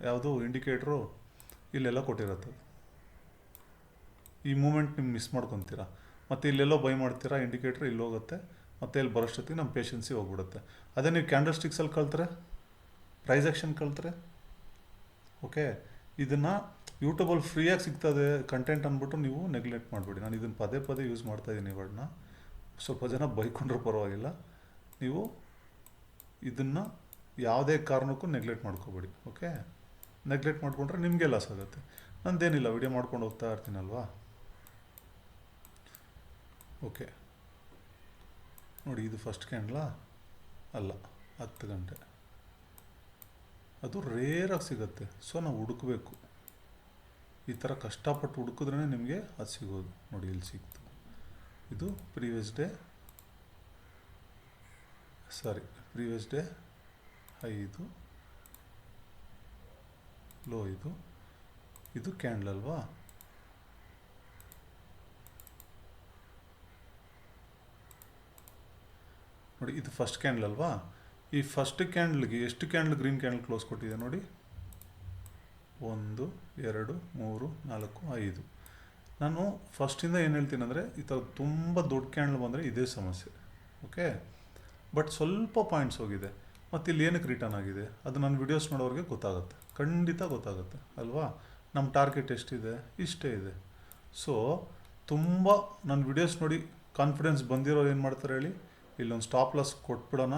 ಯಾವುದು ಇಂಡಿಕೇಟ್ರು? ಇಲ್ಲೆಲ್ಲ ಕೊಟ್ಟಿರುತ್ತೆ. ಈ ಮೂಮೆಂಟ್ ನಿಮ್ಗೆ ಮಿಸ್ ಮಾಡ್ಕೊತೀರಾ, ಮತ್ತು ಇಲ್ಲೆಲ್ಲೋ ಬೈ ಮಾಡ್ತೀರಾ, ಇಂಡಿಕೇಟ್ರ್ ಇಲ್ಲಿ ಹೋಗುತ್ತೆ, ಮತ್ತು ಇಲ್ಲಿ ಬರೋಷ್ಟೊತ್ತಿಗೆ ನಮ್ಮ ಪೇಷನ್ಸಿ ಹೋಗ್ಬಿಡುತ್ತೆ. ಅದೇ ನೀವು ಕ್ಯಾಂಡಲ್ ಸ್ಟಿಕ್ಸಲ್ಲಿ ಕಲ್ತ್ರೆ, ಪ್ರೈಸ್ ಆ್ಯಕ್ಷನ್ ಕಲ್ತ್ರೆ, ಓಕೆ, ಇದನ್ನು ಯೂಟ್ಯೂಬಲ್ಲಿ ಫ್ರೀಯಾಗಿ ಸಿಗ್ತದೆ ಕಂಟೆಂಟ್ ಅಂದ್ಬಿಟ್ಟು ನೀವು ನೆಗ್ಲೆಕ್ಟ್ ಮಾಡಿಬಿಡಿ. ನಾನು ಇದನ್ನು ಪದೇ ಪದೇ ಯೂಸ್ ಮಾಡ್ತಾಯಿದ್ದೀನಿ. ಇವಾಗನ್ನ ಸ್ವಲ್ಪ ಜನ ಬೈಕೊಂಡ್ರೂ ಪರವಾಗಿಲ್ಲ, ನೀವು ಇದನ್ನು ಯಾವುದೇ ಕಾರಣಕ್ಕೂ ನೆಗ್ಲೆಕ್ಟ್ ಮಾಡ್ಕೋಬೇಡಿ. ಓಕೆ, ನೆಗ್ಲೆಕ್ಟ್ ಮಾಡಿಕೊಂಡ್ರೆ ನಿಮಗೆ ಲಾಸ್ ಆಗುತ್ತೆ. ನಂದೇನಿಲ್ಲ, ವಿಡಿಯೋ ಮಾಡ್ಕೊಂಡು ಹೋಗ್ತಾ ಇರ್ತೀನಲ್ವಾ. ಓಕೆ ನೋಡಿ, ಇದು ಫಸ್ಟ್ ಕ್ಯಾಂಡಲಾ? ಅಲ್ಲ, 10 ಗಂಟೆ. ಅದು ರೇರಾಗಿ ಸಿಗುತ್ತೆ. ಸೊ ನಾವು ಹುಡುಕಬೇಕು. ಈ ಥರ ಕಷ್ಟಪಟ್ಟು ಹುಡುಕಿದ್ರೇ ನಿಮಗೆ ಅದು ಸಿಗೋದು. ನೋಡಿ, ಇಲ್ಲಿ ಸಿಕ್ತು. ಇದು ಪ್ರೀವಿಯಸ್ ಡೇ ಹೈ, ಇದು ಲೋ, ಇದು ಕ್ಯಾಂಡಲ್ ಅಲ್ವಾ? ನೋಡಿ, ಇದು ಫಸ್ಟ್ ಕ್ಯಾಂಡಲ್ ಅಲ್ವಾ? ಈ ಫಸ್ಟ್ ಕ್ಯಾಂಡಲ್ಗೆ ಎಷ್ಟು ಕ್ಯಾಂಡಲ್ ಗ್ರೀನ್ ಕ್ಯಾಂಡಲ್ ಕ್ಲೋಸ್ ಕೊಟ್ಟಿದೆ ನೋಡಿ. 1 2 3 4 5. ನಾನು ಫಸ್ಟಿಂದ ಏನು ಹೇಳ್ತೀನಿ ಅಂದರೆ, ಈ ಥರ ತುಂಬ ದೊಡ್ಡ ಕ್ಯಾಂಡಲ್ ಬಂದರೆ ಇದೇ ಸಮಸ್ಯೆ. ಓಕೆ, ಬಟ್ ಸ್ವಲ್ಪ ಪಾಯಿಂಟ್ಸ್ ಹೋಗಿದೆ, ಮತ್ತು ಇಲ್ಲಿ ಏನಕ್ಕೆ ರಿಟರ್ನ್ ಆಗಿದೆ ಅದು ನನ್ನ ವಿಡಿಯೋಸ್ ನೋಡೋರಿಗೆ ಗೊತ್ತಾಗುತ್ತೆ, ಖಂಡಿತ ಗೊತ್ತಾಗುತ್ತೆ ಅಲ್ವಾ? ನಮ್ಮ ಟಾರ್ಗೆಟ್ ಎಷ್ಟಿದೆ? ಇಷ್ಟೇ ಇದೆ. ಸೊ ತುಂಬ ನನ್ನ ವಿಡಿಯೋಸ್ ನೋಡಿ ಕಾನ್ಫಿಡೆನ್ಸ್ ಬಂದಿರೋರು ಏನು ಮಾಡ್ತಾರೆ ಹೇಳಿ, ಇಲ್ಲೊಂದು ಸ್ಟಾಪ್ ಲಾಸ್ ಕೊಟ್ಬಿಡೋಣ,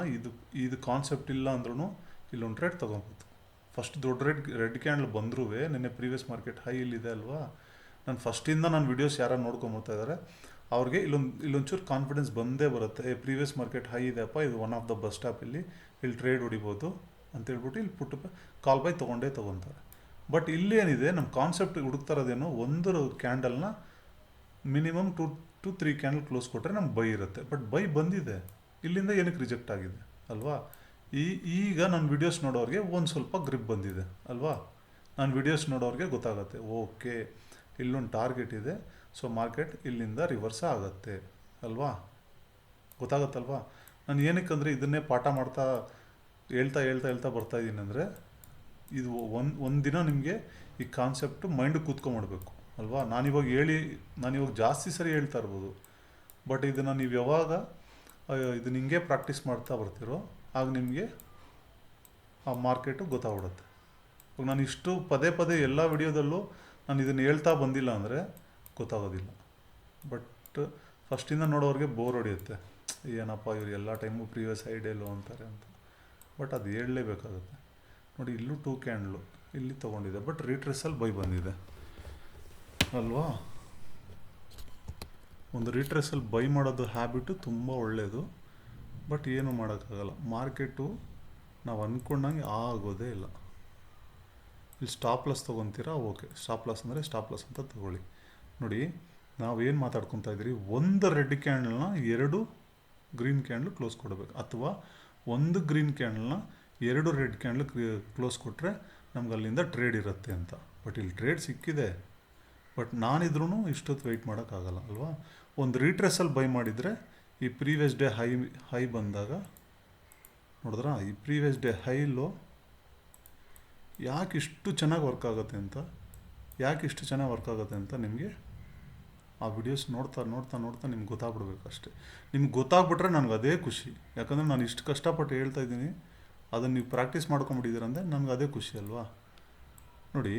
ಇದು ಕಾನ್ಸೆಪ್ಟ್ ಇಲ್ಲ ಅಂದ್ರೂ ಇಲ್ಲೊಂದು ಟ್ರೇಡ್ ತೊಗೊಬೋದು. ಫಸ್ಟ್ ದೊಡ್ಡ ರೆಡ್ ಕ್ಯಾಂಡಲ್ ಬಂದರೂ ನಿನ್ನೆ ಪ್ರೀವಿಯಸ್ ಮಾರ್ಕೆಟ್ ಹೈ ಇಲ್ಲಿದೆ ಅಲ್ವಾ? ನಾನು ಫಸ್ಟಿಂದ ನನ್ನ ವಿಡಿಯೋಸ್ ಯಾರು ನೋಡ್ಕೊಂಬರ್ತಾ ಇದ್ದಾರೆ ಅವ್ರಿಗೆ ಇಲ್ಲೊಂಚೂರು ಕಾನ್ಫಿಡೆನ್ಸ್ ಬಂದೇ ಬರುತ್ತೆ. ಪ್ರೀವಿಯಸ್ ಮಾರ್ಕೆಟ್ ಹೈ ಇದೆಯಪ್ಪ, ಇದು one of the bus stop, ಇಲ್ಲಿ ಟ್ರೇಡ್ ಹೊಡಿಬೋದು ಅಂತೇಳ್ಬಿಟ್ಟು ಇಲ್ಲಿ ಪುಟ್ಟು ಕಾಲ್ ಬೈ ತೊಗೊತಾರೆ. ಬಟ್ ಇಲ್ಲೇನಿದೆ, ನಮ್ಮ ಕಾನ್ಸೆಪ್ಟ್ ಹುಡುಕ್ತಾ ಇರೋದೇನು, ಒಂದು ಕ್ಯಾಂಡಲ್ನ ಮಿನಿಮಮ್ 2 to 3 ಕ್ಯಾಂಡಲ್ ಕ್ಲೋಸ್ ಕೊಟ್ಟರೆ ನಮ್ಗೆ ಬೈ ಇರುತ್ತೆ. ಬಟ್ ಬೈ ಬಂದಿದೆ, ಇಲ್ಲಿಂದ ಏನಕ್ಕೆ ರಿಜೆಕ್ಟ್ ಆಗಿದೆ ಅಲ್ವಾ? ಈಗ ನನ್ನ ವಿಡಿಯೋಸ್ ನೋಡೋರಿಗೆ ಒಂದು ಸ್ವಲ್ಪ ಗ್ರಿಪ್ ಬಂದಿದೆ ಅಲ್ವಾ? ನನ್ನ ವಿಡಿಯೋಸ್ ನೋಡೋರಿಗೆ ಗೊತ್ತಾಗುತ್ತೆ, ಓಕೆ ಇಲ್ಲೊಂದು ಟಾರ್ಗೆಟ್ ಇದೆ, ಸೊ ಮಾರ್ಕೆಟ್ ಇಲ್ಲಿಂದ ರಿವರ್ಸ್ ಆಗುತ್ತೆ ಅಲ್ವಾ? ಗೊತ್ತಾಗತ್ತಲ್ವಾ? ನಾನು ಏನಕ್ಕೆ ಅಂದರೆ ಇದನ್ನೇ ಪಾಠ ಮಾಡ್ತಾ ಹೇಳ್ತಾ ಬರ್ತಾಯಿದ್ದೀನಿ ಅಂದರೆ, ಇದು ಒಂದು ದಿನ ನಿಮಗೆ ಈ ಕಾನ್ಸೆಪ್ಟು ಮೈಂಡ್ ಕೂತ್ಕೊಂಡ್ಬಿಡ್ಬೇಕು ಅಲ್ವಾ? ನಾನಿವಾಗ ಜಾಸ್ತಿ ಸರಿ ಹೇಳ್ತಾ ಇರ್ಬೋದು, ಬಟ್ ಇದನ್ನು ನೀವು ಯಾವಾಗ ಇದನ್ನ ಹಿಂಗೆ ಪ್ರಾಕ್ಟೀಸ್ ಮಾಡ್ತಾ ಬರ್ತೀರೋ ಆಗ ನಿಮಗೆ ಆ ಮಾರ್ಕೆಟು ಗೊತ್ತಾಗ್ಬಿಡುತ್ತೆ. ಇವಾಗ ನಾನು ಇಷ್ಟು ಪದೇ ಎಲ್ಲ ವಿಡಿಯೋದಲ್ಲೂ ನಾನು ಇದನ್ನು ಹೇಳ್ತಾ ಬಂದಿಲ್ಲ ಅಂದರೆ ಗೊತ್ತಾಗೋದಿಲ್ಲ. ಬಟ್ ಫಸ್ಟಿಂದ ನೋಡೋರಿಗೆ ಬೋರ್ ಹೊಡೆಯುತ್ತೆ, ಏನಪ್ಪ ಇವರು ಎಲ್ಲ ಟೈಮು ಪ್ರೀವಿಯಸ್ ಐಡಿಯಲ್ಲು ಅಂತಾರೆ ಅಂತ. ಬಟ್ ಅದು ಹೇಳಲೇಬೇಕಾಗುತ್ತೆ. ನೋಡಿ, ಇಲ್ಲೂ 2 ಕ್ಯಾಂಡಲು ಇಲ್ಲಿ ತೊಗೊಂಡಿದೆ, ಬಟ್ ರಿಟ್ರೇಸಲ್ಲಿ ಬೈ ಬಂದಿದೆ ಅಲ್ವಾ? ಒಂದು ರಿಟ್ರೇಸಲ್ಲಿ ಬೈ ಮಾಡೋದು ಹ್ಯಾಬಿಟು ತುಂಬ ಒಳ್ಳೆಯದು, ಬಟ್ ಏನು ಮಾಡೋಕ್ಕಾಗಲ್ಲ. ಮಾರ್ಕೆಟು ನಾವು ಅಂದ್ಕೊಂಡಂಗೆ ಆಗೋದೇ ಇಲ್ಲ. ಇಲ್ಲಿ ಸ್ಟಾಪ್ ಲಾಸ್ ತೊಗೊತೀರಾ, ಓಕೆ, ಸ್ಟಾಪ್ ಲಾಸ್ ಅಂದರೆ ಸ್ಟಾಪ್ ಲಾಸ್ ಅಂತ ತೊಗೊಳ್ಳಿ. ನೋಡಿ, ನಾವೇನು ಮಾತಾಡ್ಕೊತಾ ಇದ್ದೀರಿ, ಒಂದು ರೆಡ್ ಕ್ಯಾಂಡಲ್ನ 2 ಗ್ರೀನ್ ಕ್ಯಾಂಡಲ್ ಕ್ಲೋಸ್ ಕೊಡಬೇಕು, ಅಥವಾ ಒಂದು ಗ್ರೀನ್ ಕ್ಯಾಂಡಲ್ನ 2 ರೆಡ್ ಕ್ಯಾಂಡಲ್ ಕ್ಲೋಸ್ ಕೊಟ್ಟರೆ ನಮ್ಗೆ ಅಲ್ಲಿಂದ ಟ್ರೇಡ್ ಇರುತ್ತೆ ಅಂತ. ಬಟ್ ಇಲ್ಲಿ ಟ್ರೇಡ್ ಸಿಕ್ಕಿದೆ, ಬಟ್ ನಾನಿದ್ರೂ ಇಷ್ಟೊತ್ತು ವೆಯ್ಟ್ ಮಾಡೋಕ್ಕಾಗಲ್ಲ ಅಲ್ವಾ? ಒಂದು ರಿಟ್ರೇಸಲ್ಲಿ ಬೈ ಮಾಡಿದರೆ ಈ ಪ್ರೀವಿಯಸ್ ಡೇ ಹೈ ಬಂದಾಗ ನೋಡಿದ್ರಾ, ಈ ಪ್ರೀವಿಯಸ್ ಡೇ ಹೈಲೋ ಯಾಕೆ ಇಷ್ಟು ಚೆನ್ನಾಗಿ ವರ್ಕ್ ಆಗುತ್ತೆ ಅಂತ ನಿಮಗೆ ಆ ವಿಡಿಯೋಸ್ ನೋಡ್ತಾ ನಿಮ್ಗೆ ಗೊತ್ತಾಗ್ಬಿಡ್ಬೇಕು ಅಷ್ಟೇ. ನಿಮ್ಗೆ ಗೊತ್ತಾಗ್ಬಿಟ್ರೆ ನನಗೆ ಅದೇ ಖುಷಿ. ಯಾಕಂದರೆ ನಾನು ಇಷ್ಟು ಕಷ್ಟಪಟ್ಟು ಹೇಳ್ತಾ ಇದ್ದೀನಿ, ಅದನ್ನು ನೀವು ಪ್ರಾಕ್ಟೀಸ್ ಮಾಡ್ಕೊಂಬಿಟ್ಟಿದ್ದೀರಂದರೆ ನನಗೆ ಅದೇ ಖುಷಿ ಅಲ್ವಾ? ನೋಡಿ,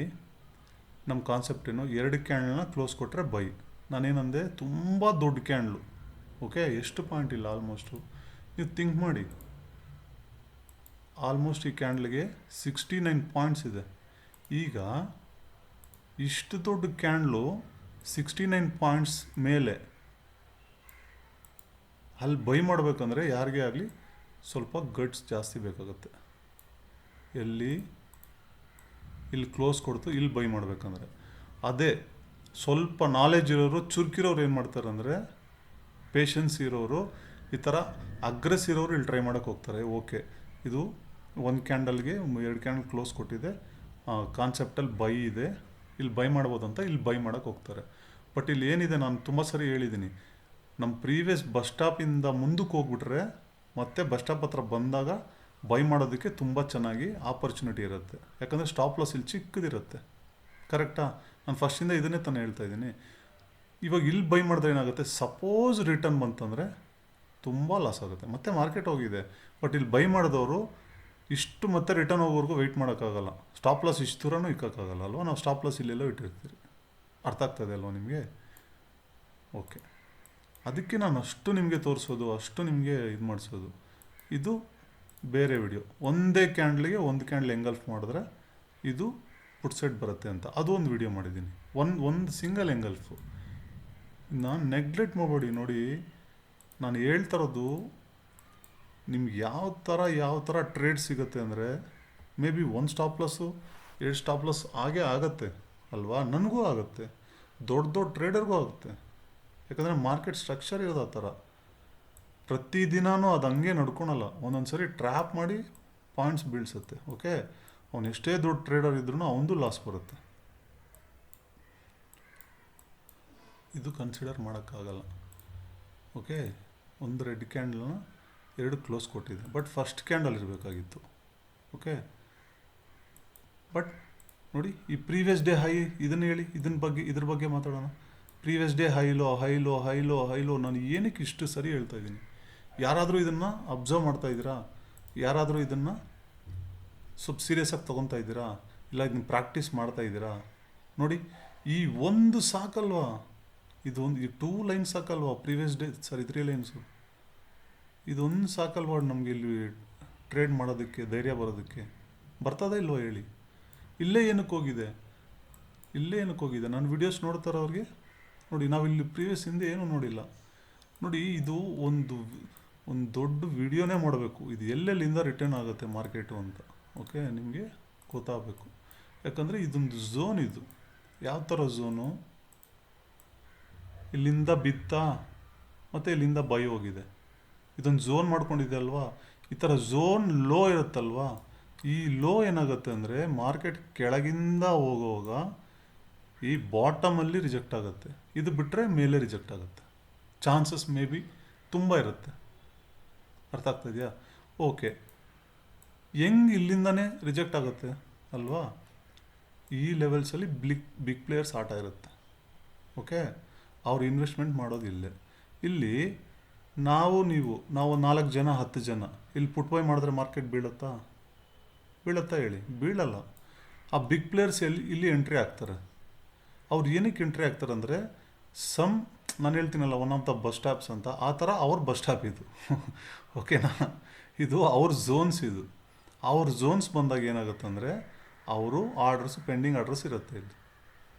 ನಮ್ಮ ಕಾನ್ಸೆಪ್ಟ್ ಏನು, 2 ಕ್ಯಾಂಡಲ್ನ ಕ್ಲೋಸ್ ಕೊಟ್ಟರೆ ಬೈ. ನಾನೇನಂದೆ, ತುಂಬ ದೊಡ್ಡ ಕ್ಯಾಂಡ್ಲು, ಓಕೆ, ಎಷ್ಟು ಪಾಯಿಂಟ್ ಇಲ್ಲ, ಆಲ್ಮೋಸ್ಟು ನೀವು ಥಿಂಕ್ ಮಾಡಿ, ಆಲ್ಮೋಸ್ಟ್ ಈ ಕ್ಯಾಂಡ್ಲಿಗೆ 69 ಪಾಯಿಂಟ್ಸ್ ಇದೆ. ಈಗ ಇಷ್ಟು ದೊಡ್ಡ ಕ್ಯಾಂಡ್ಲು 69 ಪಾಯಿಂಟ್ಸ್ ಮೇಲೆ ಅಲ್ಲಿ ಬೈ ಮಾಡಬೇಕಂದ್ರೆ ಯಾರಿಗೇ ಆಗಲಿ ಸ್ವಲ್ಪ ಗಟ್ಸ್ ಜಾಸ್ತಿ ಬೇಕಾಗುತ್ತೆ. ಎಲ್ಲಿ ಇಲ್ಲಿ ಕ್ಲೋಸ್ ಕೊಡ್ತು, ಇಲ್ಲಿ ಬೈ ಮಾಡಬೇಕಂದ್ರೆ. ಅದೇ ಸ್ವಲ್ಪ ನಾಲೆಜ್ ಇರೋರು, ಚುರುಕಿರೋರು ಏನು ಮಾಡ್ತಾರೆ ಅಂದರೆ, ಪೇಷನ್ಸ್ ಇರೋರು, ಈ ಥರ ಅಗ್ರೆಸ್ ಇರೋರು ಇಲ್ಲಿ ಟ್ರೈ ಮಾಡೋಕ್ಕೆ ಹೋಗ್ತಾರೆ. ಓಕೆ, ಇದು ಒಂದು ಕ್ಯಾಂಡಲ್ಗೆ 2 ಕ್ಯಾಂಡಲ್ ಕ್ಲೋಸ್ ಕೊಟ್ಟಿದೆ, ಕಾನ್ಸೆಪ್ಟಲ್ಲಿ ಬೈ ಇದೆ, ಇಲ್ಲಿ ಬೈ ಮಾಡ್ಬೋದು ಅಂತ ಇಲ್ಲಿ ಬೈ ಮಾಡೋಕ್ಕೆ ಹೋಗ್ತಾರೆ. ಬಟ್ ಇಲ್ಲಿ ಏನಿದೆ, ನಾನು ತುಂಬ ಸರಿ ಹೇಳಿದ್ದೀನಿ, ನಮ್ಮ ಪ್ರೀವಿಯಸ್ ಬಸ್ ಸ್ಟಾಪಿಂದ ಮುಂದಕ್ಕೆ ಹೋಗ್ಬಿಟ್ರೆ ಮತ್ತೆ ಬಸ್ ಸ್ಟಾಪ್ ಹತ್ರ ಬಂದಾಗ ಬೈ ಮಾಡೋದಕ್ಕೆ ತುಂಬ ಚೆನ್ನಾಗಿ ಆಪರ್ಚುನಿಟಿ ಇರುತ್ತೆ. ಯಾಕಂದರೆ ಸ್ಟಾಪ್ ಲಾಸ್ ಇಲ್ಲಿ ಚಿಕ್ಕದಿರುತ್ತೆ. ಕರೆಕ್ಟಾ? ನಾನು ಫಸ್ಟಿಂದ ಇದನ್ನೇ ತಾನೇ ಹೇಳ್ತಾ ಇದ್ದೀನಿ. ಇವಾಗ ಇಲ್ಲಿ ಬೈ ಮಾಡಿದ್ರೆ ಏನಾಗುತ್ತೆ, ಸಪೋಸ್ ರಿಟರ್ನ್ ಬಂತಂದರೆ ತುಂಬ ಲಾಸ್ ಆಗುತ್ತೆ. ಮತ್ತೆ ಮಾರ್ಕೆಟ್ ಹೋಗಿದೆ, ಬಟ್ ಇಲ್ಲಿ ಬೈ ಮಾಡಿದವರು ಇಷ್ಟು ಮತ್ತೆ ರಿಟರ್ನ್ ಹೋಗೋವರೆಗೂ ವೆಯ್ಟ್ ಮಾಡೋಕ್ಕಾಗಲ್ಲ. ಸ್ಟಾಪ್ ಲಾಸ್ ಇಷ್ಟು ದೂರನೂ ಇಕ್ಕೋಕ್ಕಾಗಲ್ಲ ಅಲ್ವಾ. ನಾವು ಸ್ಟಾಪ್ ಲಾಸ್ ಇಲ್ಲೆಲ್ಲೋ ಇಟ್ಟಿರ್ತೀರಿ. ಅರ್ಥ ಆಗ್ತದೆ ಅಲ್ವಾ ನಿಮಗೆ? ಓಕೆ, ಅದಕ್ಕೆ ನಾನು ಅಷ್ಟು ನಿಮಗೆ ತೋರಿಸೋದು, ಅಷ್ಟು ನಿಮಗೆ ಇದು ಮಾಡಿಸೋದು. ಇದು ಬೇರೆ ವಿಡಿಯೋ. ಒಂದೇ ಕ್ಯಾಂಡ್ಲಿಗೆ ಒಂದು ಕ್ಯಾಂಡ್ಲ್ ಎಂಗಲ್ಫ್ ಮಾಡಿದ್ರೆ ಇದು ಪುಟ್ ಸೆಟ್ ಬರುತ್ತೆ ಅಂತ, ಅದು ಒಂದು ವಿಡಿಯೋ ಮಾಡಿದ್ದೀನಿ. ಒಂದು ಸಿಂಗಲ್ ಎಂಗಲ್ಫು. ನಾನು ನೆಗ್ಲೆಕ್ಟ್ ಮಾಡಬೇಡಿ. ನೋಡಿ, ನಾನು ಹೇಳ್ತಾ ಇರೋದು ನಿಮ್ಗೆ ಯಾವ ಥರ ಟ್ರೇಡ್ ಸಿಗುತ್ತೆ ಅಂದರೆ, may be 1 stop loss 2 stop loss ಆಗೇ ಆಗುತ್ತೆ ಅಲ್ವಾ. ನನಗೂ ಆಗುತ್ತೆ, ದೊಡ್ಡ ಟ್ರೇಡರ್ಗೂ ಆಗುತ್ತೆ. ಯಾಕಂದರೆ ಮಾರ್ಕೆಟ್ ಸ್ಟ್ರಕ್ಚರ್ ಇರೋದು ಆ ಥರ. ಪ್ರತಿದಿನವೂ ಅದು ಹಂಗೆ ನಡ್ಕೊಳಲ್ಲ. ಒಂದೊಂದು ಸರಿ ಟ್ರ್ಯಾಪ್ ಮಾಡಿ ಪಾಯಿಂಟ್ಸ್ ಬೀಳ್ಸುತ್ತೆ. ಓಕೆ, ಅವನು ಎಷ್ಟೇ ದೊಡ್ಡ ಟ್ರೇಡರ್ ಇದ್ರೂ ಅವನದು ಲಾಸ್ ಬರುತ್ತೆ. ಇದು ಕನ್ಸಿಡರ್ ಮಾಡೋಕ್ಕಾಗಲ್ಲ. ಓಕೆ, ಒಂದು ರೆಡ್ ಕ್ಯಾಂಡಲ್ನ 2 ಕ್ಲೋಸ್ ಕೊಟ್ಟಿದೆ, ಬಟ್ ಫಸ್ಟ್ ಕ್ಯಾಂಡಲ್ ಇರಬೇಕಾಗಿತ್ತು. ಓಕೆ, ಬಟ್ ನೋಡಿ, ಈ ಪ್ರೀವಿಯಸ್ ಡೇ ಹೈ ಇದನ್ನು ಹೇಳಿ, ಇದ್ರ ಬಗ್ಗೆ ಮಾತಾಡೋಣ. Previous day high low. ನಾನು ಏನಕ್ಕೆ ಇಷ್ಟು ಸರಿ ಹೇಳ್ತಾ ಇದ್ದೀನಿ? ಯಾರಾದರೂ ಇದನ್ನು ಅಬ್ಸರ್ವ್ ಮಾಡ್ತಾ ಇದ್ದೀರಾ? ಯಾರಾದರೂ ಇದನ್ನು ಸ್ವಲ್ಪ ಸೀರಿಯಸ್ಸಾಗಿ ತೊಗೊತಾ ಇದ್ದೀರಾ? ಇಲ್ಲ ಇದನ್ನ ಪ್ರಾಕ್ಟೀಸ್ ಮಾಡ್ತಾ ಇದ್ದೀರಾ? ನೋಡಿ, ಈ ಒಂದು ಸಾಕಲ್ವಾ, ಈ 2 ಲೈನ್ಸ್ ಸಾಕಲ್ವಾ? ಪ್ರೀವಿಯಸ್ ಡೇ 3 ಲೈನ್ಸು, ಇದೊಂದು ಸಾಕಲ್ವಾ ನಮಗೆ ಇಲ್ಲಿ ಟ್ರೇಡ್ ಮಾಡೋದಕ್ಕೆ, ಧೈರ್ಯ ಬರೋದಕ್ಕೆ? ಬರ್ತದೇ ಇಲ್ವೋ ಹೇಳಿ? ಇಲ್ಲೇ ಏನಕ್ಕೆ ಹೋಗಿದೆ? ನಾನು ವಿಡಿಯೋಸ್ ನೋಡ್ತಾರವ್ರಿಗೆ ನೋಡಿ, ನಾವಿಲ್ಲಿ ಪ್ರೀವಿಯಸ್ ಹಿಂದೆ ಏನೂ ನೋಡಿಲ್ಲ. ನೋಡಿ, ಇದು ಒಂದು ದೊಡ್ಡ ವಿಡಿಯೋನೇ ಮಾಡಬೇಕು, ಇದು ಎಲ್ಲೆಲ್ಲಿಂದ ರಿಟರ್ನ್ ಆಗುತ್ತೆ ಮಾರ್ಕೆಟು ಅಂತ. ಓಕೆ, ನಿಮಗೆ ಗೊತ್ತಾಗಬೇಕು. ಯಾಕಂದರೆ ಇದೊಂದು ಝೋನ್. ಇದು ಯಾವ ಥರ ಝೋನು? ಇಲ್ಲಿಂದ ಬಿತ್ತ ಮತ್ತು ಇಲ್ಲಿಂದ ಬೈ ಹೋಗಿದೆ. ಇದೊಂದು ಝೋನ್ ಮಾಡ್ಕೊಂಡಿದೆ ಅಲ್ವಾ? ಈ ಥರ ಝೋನ್ ಲೋ ಇರುತ್ತಲ್ವಾ? ಈ ಲೋ ಏನಾಗುತ್ತೆ ಅಂದರೆ, ಮಾರ್ಕೆಟ್ ಕೆಳಗಿಂದ ಹೋಗುವಾಗ ಈ ಬಾಟಮಲ್ಲಿ ರಿಜೆಕ್ಟ್ ಆಗುತ್ತೆ. ಇದು ಬಿಟ್ಟರೆ ಮೇಲೆ ರಿಜೆಕ್ಟ್ ಆಗುತ್ತೆ. ಚಾನ್ಸಸ್ ಮೇ ಬಿ ತುಂಬ ಇರುತ್ತೆ. ಅರ್ಥ ಆಗ್ತಾಯಿದೆಯಾ? ಓಕೆ, ಹೆಂಗೆ ಇಲ್ಲಿಂದನೇ ರಿಜೆಕ್ಟ್ ಆಗುತ್ತೆ ಅಲ್ವಾ? ಈ ಲೆವೆಲ್ಸಲ್ಲಿ ಬಿಗ್ ಪ್ಲೇಯರ್ಸ್ ಆಟ ಇರುತ್ತೆ. ಓಕೆ, ಅವ್ರು ಇನ್ವೆಸ್ಟ್ಮೆಂಟ್ ಮಾಡೋದು ಇಲ್ಲೇ. ಇಲ್ಲಿ ನಾವು 4 ಜನ 10 ಜನ ಇಲ್ಲಿ ಪುಟ್ ಬೈ ಮಾಡಿದ್ರೆ ಮಾರ್ಕೆಟ್ ಬೀಳುತ್ತಾ ಹೇಳಿ? ಬೀಳಲ್ಲ. ಆ ಬಿಗ್ ಪ್ಲೇಯರ್ಸ್ ಇಲ್ಲಿ ಎಂಟ್ರಿ ಆಗ್ತಾರೆ. ಅವ್ರು ಏನಕ್ಕೆ ಎಂಟ್ರಿ ಆಗ್ತಾರೆ ಅಂದರೆ, ನಾನು ಹೇಳ್ತೀನಲ್ಲ, one of the bus stops ಅಂತ, ಆ ಥರ ಅವ್ರ ಬಸ್ ಸ್ಟಾಪ್ ಇದು. ಓಕೆನಾ? ಇದು ಅವ್ರ ಝೋನ್ಸ್. ಇದು ಅವ್ರ ಝೋನ್ಸ್ ಬಂದಾಗ ಏನಾಗುತ್ತೆ ಅಂದರೆ, ಅವರು ಪೆಂಡಿಂಗ್ ಆರ್ಡರ್ಸ್ ಇರುತ್ತೆ ಇಲ್ಲಿ,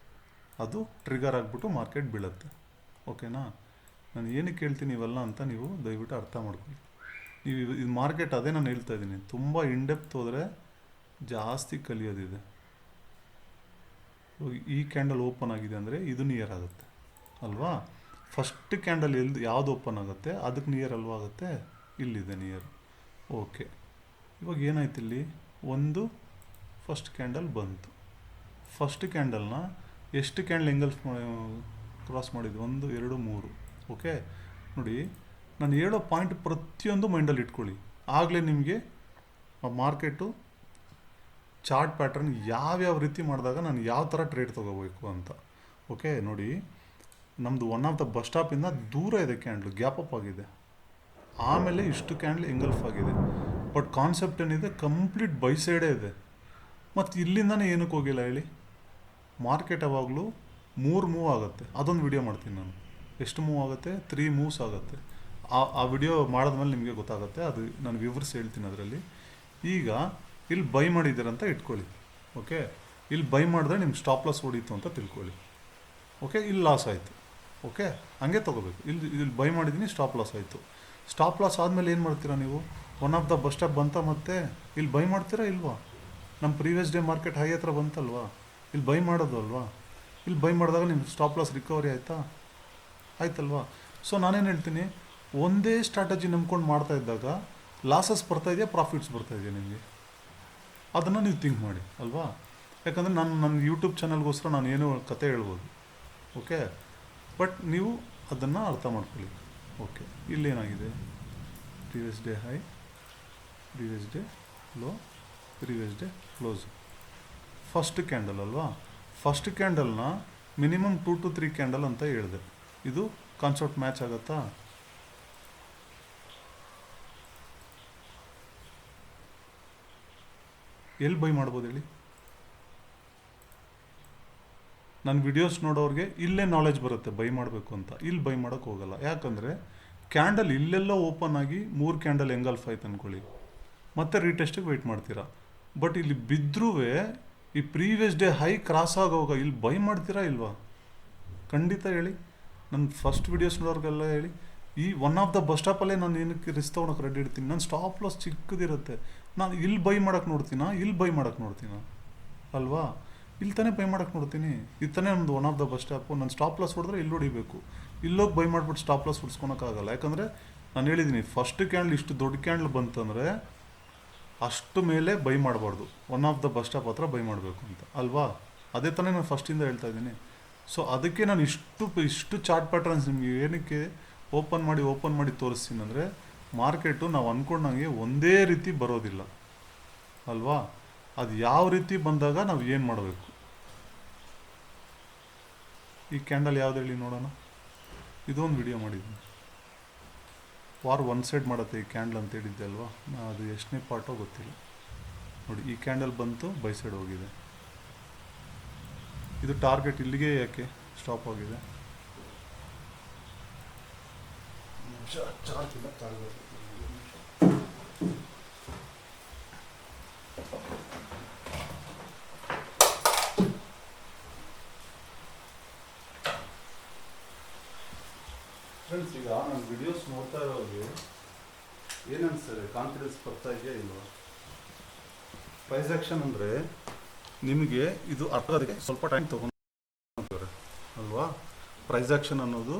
ಅದು ಟ್ರಿಗರ್ ಆಗಿಬಿಟ್ಟು ಮಾರ್ಕೆಟ್ ಬೀಳುತ್ತೆ. ಓಕೆನಾ? ನಾನು ಏನಕ್ಕೆ ಹೇಳ್ತೀನಿ ಇವೆಲ್ಲ ಅಂತ ನೀವು ದಯವಿಟ್ಟು ಅರ್ಥ ಮಾಡ್ಕೊಳ್ಳಿ. ನೀವು ಇದು ಮಾರ್ಕೆಟ್, ಅದೇ ನಾನು ಹೇಳ್ತಾ ಇದ್ದೀನಿ, ತುಂಬ ಇನ್ಡೆಪ್ತ್ ಹೋದರೆ ಜಾಸ್ತಿ ಕಲಿಯೋದಿದೆ. ಈ ಕ್ಯಾಂಡಲ್ ಓಪನ್ ಆಗಿದೆ ಅಂದರೆ ಇದು ನಿಯರ್ ಆಗುತ್ತೆ ಅಲ್ವಾ? ಫಸ್ಟ್ ಕ್ಯಾಂಡಲ್ ಯಾವುದು ಓಪನ್ ಆಗುತ್ತೆ ಅದಕ್ಕೆ ನಿಯರ್ ಅಲ್ವಾ ಆಗುತ್ತೆ? ಇಲ್ಲಿದೆ ನಿಯರ್. ಓಕೆ, ಇವಾಗ ಏನಾಯ್ತು ಇಲ್ಲಿ? ಒಂದು ಫಸ್ಟ್ ಕ್ಯಾಂಡಲ್ ಬಂತು. ಫಸ್ಟ್ ಕ್ಯಾಂಡಲ್ನ ಎಷ್ಟು ಕ್ಯಾಂಡಲ್ ಎಂಗಲ್ಫ್ ಕ್ರಾಸ್ ಮಾಡಿದ್ವಿ? 1 2 3. ಓಕೆ, ನೋಡಿ, ನಾನು ಹೇಳೋ ಪಾಯಿಂಟ್ ಪ್ರತಿಯೊಂದು ಮೈಂಡಲ್ಲಿ ಇಟ್ಕೊಳ್ಳಿ. ಆಗಲೇ ನಿಮಗೆ ಆ ಮಾರ್ಕೆಟು ಚಾರ್ಟ್ ಪ್ಯಾಟ್ರನ್ ಯಾವ್ಯಾವ ರೀತಿ ಮಾಡಿದಾಗ ನಾನು ಯಾವ ಥರ ಟ್ರೇಡ್ ತೊಗೋಬೇಕು ಅಂತ. ಓಕೆ, ನೋಡಿ, ನಮ್ಮದು ಒನ್ ಆಫ್ ದ ಬಸ್ ಸ್ಟಾಪಿಂದ ದೂರ ಇದೆ ಕ್ಯಾಂಡ್ಲು, ಗ್ಯಾಪ್ ಅಪ್ ಆಗಿದೆ. ಆಮೇಲೆ ಇಷ್ಟು ಕ್ಯಾಂಡ್ಲ್ ಎಂಗಲ್ಫ್ ಆಗಿದೆ. ಬಟ್ ಕಾನ್ಸೆಪ್ಟ್ ಏನಿದೆ, ಕಂಪ್ಲೀಟ್ ಬೈ ಸೈಡೇ ಇದೆ. ಮತ್ತು ಇಲ್ಲಿಂದನೇ ಏನಕ್ಕೆ ಹೋಗಿಲ್ಲ ಹೇಳಿ? ಮಾರ್ಕೆಟ್ ಯಾವಾಗಲೂ 3 ಮೂವ್ ಆಗುತ್ತೆ. ಅದೊಂದು ವಿಡಿಯೋ ಮಾಡ್ತೀನಿ ನಾನು. ಎಷ್ಟು ಮೂವ್ ಆಗುತ್ತೆ? 3 ಮೂವ್ಸ್ ಆಗುತ್ತೆ. ಆ ವಿಡಿಯೋ ಮಾಡಿದ್ಮೇಲೆ ನಿಮಗೆ ಗೊತ್ತಾಗುತ್ತೆ. ಅದು ನಾನು ವಿವರಿಸಿ ಹೇಳ್ತೀನಿ ಅದರಲ್ಲಿ. ಈಗ ಇಲ್ಲಿ ಬೈ ಮಾಡಿದ್ದೀರಂತ ಇಟ್ಕೊಳ್ಳಿ. ಓಕೆ, ಇಲ್ಲಿ ಬೈ ಮಾಡಿದ್ರೆ ನಿಮ್ಗೆ ಸ್ಟಾಪ್ ಲಾಸ್ ಹೊಡೀತು ಅಂತ ತಿಳ್ಕೊಳ್ಳಿ. ಓಕೆ, ಇಲ್ಲಿ ಲಾಸ್ ಆಯಿತು. ಓಕೆ, ಹಂಗೆ ತೊಗೋಬೇಕು. ಇಲ್ಲಿ ಬೈ ಮಾಡಿದ್ದೀನಿ, ಸ್ಟಾಪ್ ಲಾಸ್ ಆಯಿತು. ಸ್ಟಾಪ್ ಲಾಸ್ ಆದಮೇಲೆ ಏನು ಮಾಡ್ತೀರಾ ನೀವು? One of the bus stop ಬಂತ ಮತ್ತೆ ಇಲ್ಲಿ ಬೈ ಮಾಡ್ತೀರಾ ಇಲ್ವಾ? ನಮ್ಮ ಪ್ರೀವಿಯಸ್ ಡೇ ಮಾರ್ಕೆಟ್ ಹೈ ಹತ್ರ ಬಂತಲ್ವಾ, ಇಲ್ಲಿ ಬೈ ಮಾಡೋದು ಅಲ್ವಾ, ಇಲ್ಲಿ ಬೈ ಮಾಡಿದಾಗ ನಿಮ್ಮ ಸ್ಟಾಪ್ ಲಾಸ್ ರಿಕವರಿ ಆಯಿತಾ, ಆಯ್ತಲ್ವಾ. ಸೊ ನಾನೇನು ಹೇಳ್ತೀನಿ, ಒಂದೇ ಸ್ಟ್ರಾಟಜಿ ನಂಬ್ಕೊಂಡು ಮಾಡ್ತಾ ಇದ್ದಾಗ ಲಾಸಸ್ ಬರ್ತಾಯಿದೆಯಾ ಪ್ರಾಫಿಟ್ಸ್ ಬರ್ತಾಯಿದೆಯಾ ನಿಮಗೆ, ಅದನ್ನು ನೀವು ಥಿಂಕ್ ಮಾಡಿ ಅಲ್ವಾ. ಯಾಕಂದರೆ ನನ್ನ ಯೂಟ್ಯೂಬ್ ಚಾನಲ್ಗೋಸ್ಕರ ನಾನು ಏನೋ ಕತೆ ಹೇಳ್ಬೋದು, ಓಕೆ, ಬಟ್ ನೀವು ಅದನ್ನು ಅರ್ಥ ಮಾಡ್ಕೊಳ್ಳಿ. ಓಕೆ, ಇಲ್ಲೇನಾಗಿದೆ, previous day high, previous day low, previous day close, first candle ಅಲ್ವಾ. ಫಸ್ಟ್ ಕ್ಯಾಂಡಲ್ನ ಮಿನಿಮಮ್ 2 to 3 ಕ್ಯಾಂಡಲ್ ಅಂತ ಹೇಳಿದೆ. ಇದು ಕಾನ್ಸೆಪ್ಟ್ ಮ್ಯಾಚ್ ಆಗುತ್ತಾ? ಎಲ್ಲಿ ಬೈ ಮಾಡ್ಬೋದು ಹೇಳಿ? ನನ್ನ ವಿಡಿಯೋಸ್ ನೋಡೋರಿಗೆ ಇಲ್ಲೇ ನಾಲೆಜ್ ಬರುತ್ತೆ ಬೈ ಮಾಡಬೇಕು ಅಂತ. ಇಲ್ಲಿ ಬೈ ಮಾಡೋಕ್ಕೆ ಹೋಗಲ್ಲ, ಯಾಕಂದರೆ ಕ್ಯಾಂಡಲ್ ಇಲ್ಲೆಲ್ಲ ಓಪನ್ ಆಗಿ 3 ಕ್ಯಾಂಡಲ್ ಎಂಗಲ್ಫ್ ಆಯ್ತು ಅಂದ್ಕೊಳ್ಳಿ, ಮತ್ತೆ ರೀಟೆಸ್ಟಿಗೆ ವೆಯ್ಟ್ ಮಾಡ್ತೀರಾ. ಬಟ್ ಇಲ್ಲಿ ಬಿದ್ದರೂ ಈ ಪ್ರೀವಿಯಸ್ ಡೇ ಹೈ ಕ್ರಾಸ್ ಆಗೋವಾಗ ಇಲ್ಲಿ ಬೈ ಮಾಡ್ತೀರಾ ಇಲ್ವಾ? ಖಂಡಿತ ಹೇಳಿ. ನನ್ನ ಫಸ್ಟ್ ವಿಡಿಯೋಸ್ ನೋಡೋರಿಗೆಲ್ಲ ಹೇಳಿ, ಈ ಒನ್ ಆಫ್ ದ ಬಸ್ ಸ್ಟಾಪಲ್ಲೇ ನಾನು ಏನಕ್ಕೆ ರಿಸ್ಕ್ ತೊಗೊಳಕ್ಕೆ ರೆಡಿ ಇಡ್ತೀನಿ. ನನ್ನ ಸ್ಟಾಪ್ ಲಾಸ್ ಚಿಕ್ಕದಿರುತ್ತೆ, ನಾನು ಇಲ್ಲಿ ಬೈ ಮಾಡೋಕ್ಕೆ ನೋಡ್ತೀನ, ಇಲ್ಲಿ ಬೈ ಮಾಡೋಕ್ಕೆ ನೋಡ್ತೀನ ಅಲ್ವಾ? ಇಲ್ಲಿ ತಾನೇ ಬೈ ಮಾಡೋಕ್ಕೆ ನೋಡ್ತೀನಿ. ಇದು ತಾನೇ ನಮ್ಮದು one of the bus stop. ನಾನು ಸ್ಟಾಪ್ ಲಾಸ್ ಹೊಡೆದ್ರೆ ಇಲ್ಲಿ ಹೊಡಿಬೇಕು, ಇಲ್ಲೋಗಿ ಬೈ ಮಾಡಿಬಿಟ್ಟು ಸ್ಟಾಪ್ ಲಾಸ್ ಹೊಡ್ಸ್ಕೊಳಕ್ಕಾಗಲ್ಲ. ಯಾಕಂದರೆ ನಾನು ಹೇಳಿದ್ದೀನಿ, ಫಸ್ಟ್ ಕ್ಯಾಂಡಲ್ ಇಷ್ಟು ದೊಡ್ಡ ಕ್ಯಾಂಡಲ್ ಬಂತಂದರೆ ಅಷ್ಟು ಮೇಲೆ ಬೈ ಮಾಡಬಾರ್ದು, one of the bus stop ಹತ್ರ ಬೈ ಮಾಡಬೇಕು ಅಂತ ಅಲ್ವಾ. ಅದೇ ತಾನೇ ನಾನು ಫಸ್ಟಿಂದ ಹೇಳ್ತಾ ಇದ್ದೀನಿ. ಸೊ ಅದಕ್ಕೆ ನಾನು ಇಷ್ಟು ಚಾರ್ಟ್ ಪ್ಯಾಟ್ರನ್ಸ್ ನಿಮಗೆ ಏನಕ್ಕೆ ಓಪನ್ ಮಾಡಿ ತೋರಿಸ್ತೀನಿ ಅಂದರೆ, ಮಾರ್ಕೆಟು ನಾವು ಅಂದ್ಕೊಂಡಂಗೆ ಒಂದೇ ರೀತಿ ಬರೋದಿಲ್ಲ ಅಲ್ವಾ. ಅದು ಯಾವ ರೀತಿ ಬಂದಾಗ ನಾವು ಏನು ಮಾಡಬೇಕು. ಈ ಕ್ಯಾಂಡಲ್ ಯಾವ್ದು ಹೇಳಿ ನೋಡೋಣ. ಇದೊಂದು ವಿಡಿಯೋ ಮಾಡಿದ್ದೀನಿ, ವಾರ್ ಒನ್ ಸೈಡ್ ಮಾಡುತ್ತೆ ಈ ಕ್ಯಾಂಡಲ್ ಅಂತ ಹೇಳಿದ್ದೆ ಅಲ್ವಾ. ಅದು ಎಷ್ಟನೇ ಪಾರ್ಟೋ ಗೊತ್ತಿಲ್ಲ ನೋಡಿ. ಈ ಕ್ಯಾಂಡಲ್ ಬಂತು, ಬೈ ಸೈಡ್ ಹೋಗಿದೆ. ಇದು ಟಾರ್ಗೆಟ್ ಇಲ್ಲಿಗೆ ಯಾಕೆ ಸ್ಟಾಪ್ ಆಗಿದೆ? ಫ್ರೆಂಡ್ಸ್, ಈಗ ನನ್ನ ವಿಡಿಯೋಸ್ ನೋಡ್ತಾ ಇರೋರಿಗೆ ಏನನ್ನಿಸ್ತದೆ, ಕಾನ್ಫಿಡೆನ್ಸ್ ಬರ್ತಾ ಇದೆಯಾ ಇಲ್ವಾ? ಪ್ರೈಸ್ ಆ್ಯಕ್ಷನ್ ಅಂದರೆ ನಿಮಗೆ ಇದು ಅರ್ಥಕ್ಕೆ ಸ್ವಲ್ಪ ಟೈಮ್ ತೊಗೊಂಡು ಅಲ್ವಾ. ಪ್ರೈಸ್ ಆ್ಯಕ್ಷನ್ ಅನ್ನೋದು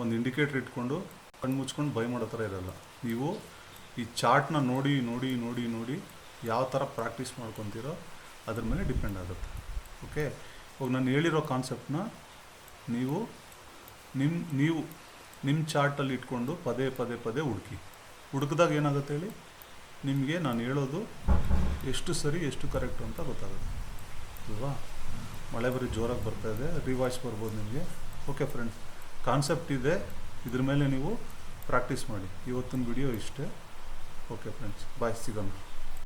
ಒಂದು ಇಂಡಿಕೇಟ್ರ್ ಇಟ್ಕೊಂಡು ಕಣ್ಣು ಮುಚ್ಕೊಂಡು ಬೈ ಮಾಡೋ ಥರ ಇರಲ್ಲ. ನೀವು ಈ ಚಾರ್ಟ್ನ ನೋಡಿ ಯಾವ ಥರ ಪ್ರಾಕ್ಟೀಸ್ ಮಾಡ್ಕೊತೀರೋ ಅದ್ರ ಮೇಲೆ ಡಿಪೆಂಡ್ ಆಗುತ್ತೆ. ಓಕೆ, ಇವಾಗ ನಾನು ಹೇಳಿರೋ ಕಾನ್ಸೆಪ್ಟನ್ನ ನೀವು ನಿಮ್ಮ ಚಾರ್ಟಲ್ಲಿ ಇಟ್ಕೊಂಡು ಪದೇ ಹುಡುಕಿದಾಗ ಏನಾಗುತ್ತೆ ಹೇಳಿ, ನಿಮಗೆ ನಾನು ಹೇಳೋದು ಎಷ್ಟು ಸರಿ ಎಷ್ಟು ಕರೆಕ್ಟು ಅಂತ ಗೊತ್ತಾಗುತ್ತೆ ಅಲ್ವಾ. ಮಳೆ ಬರೀ ಜೋರಾಗಿ ಬರ್ತಾಯಿದೆ, ರಿವಾಯ್ಸ್ ಬರ್ಬೋದು ನಿಮಗೆ. ಓಕೆ ಫ್ರೆಂಡ್ಸ್, ಕಾನ್ಸೆಪ್ಟ್ ಇದೆ, ಇದ್ರ ಮೇಲೆ ನೀವು ಪ್ರಾಕ್ಟೀಸ್ ಮಾಡಿ. ಇವತ್ತಿನ ವಿಡಿಯೋ ಇಷ್ಟೇ. ಓಕೆ ಫ್ರೆಂಡ್ಸ್, ಬಾಯ್, ಸಿಗೋಣ.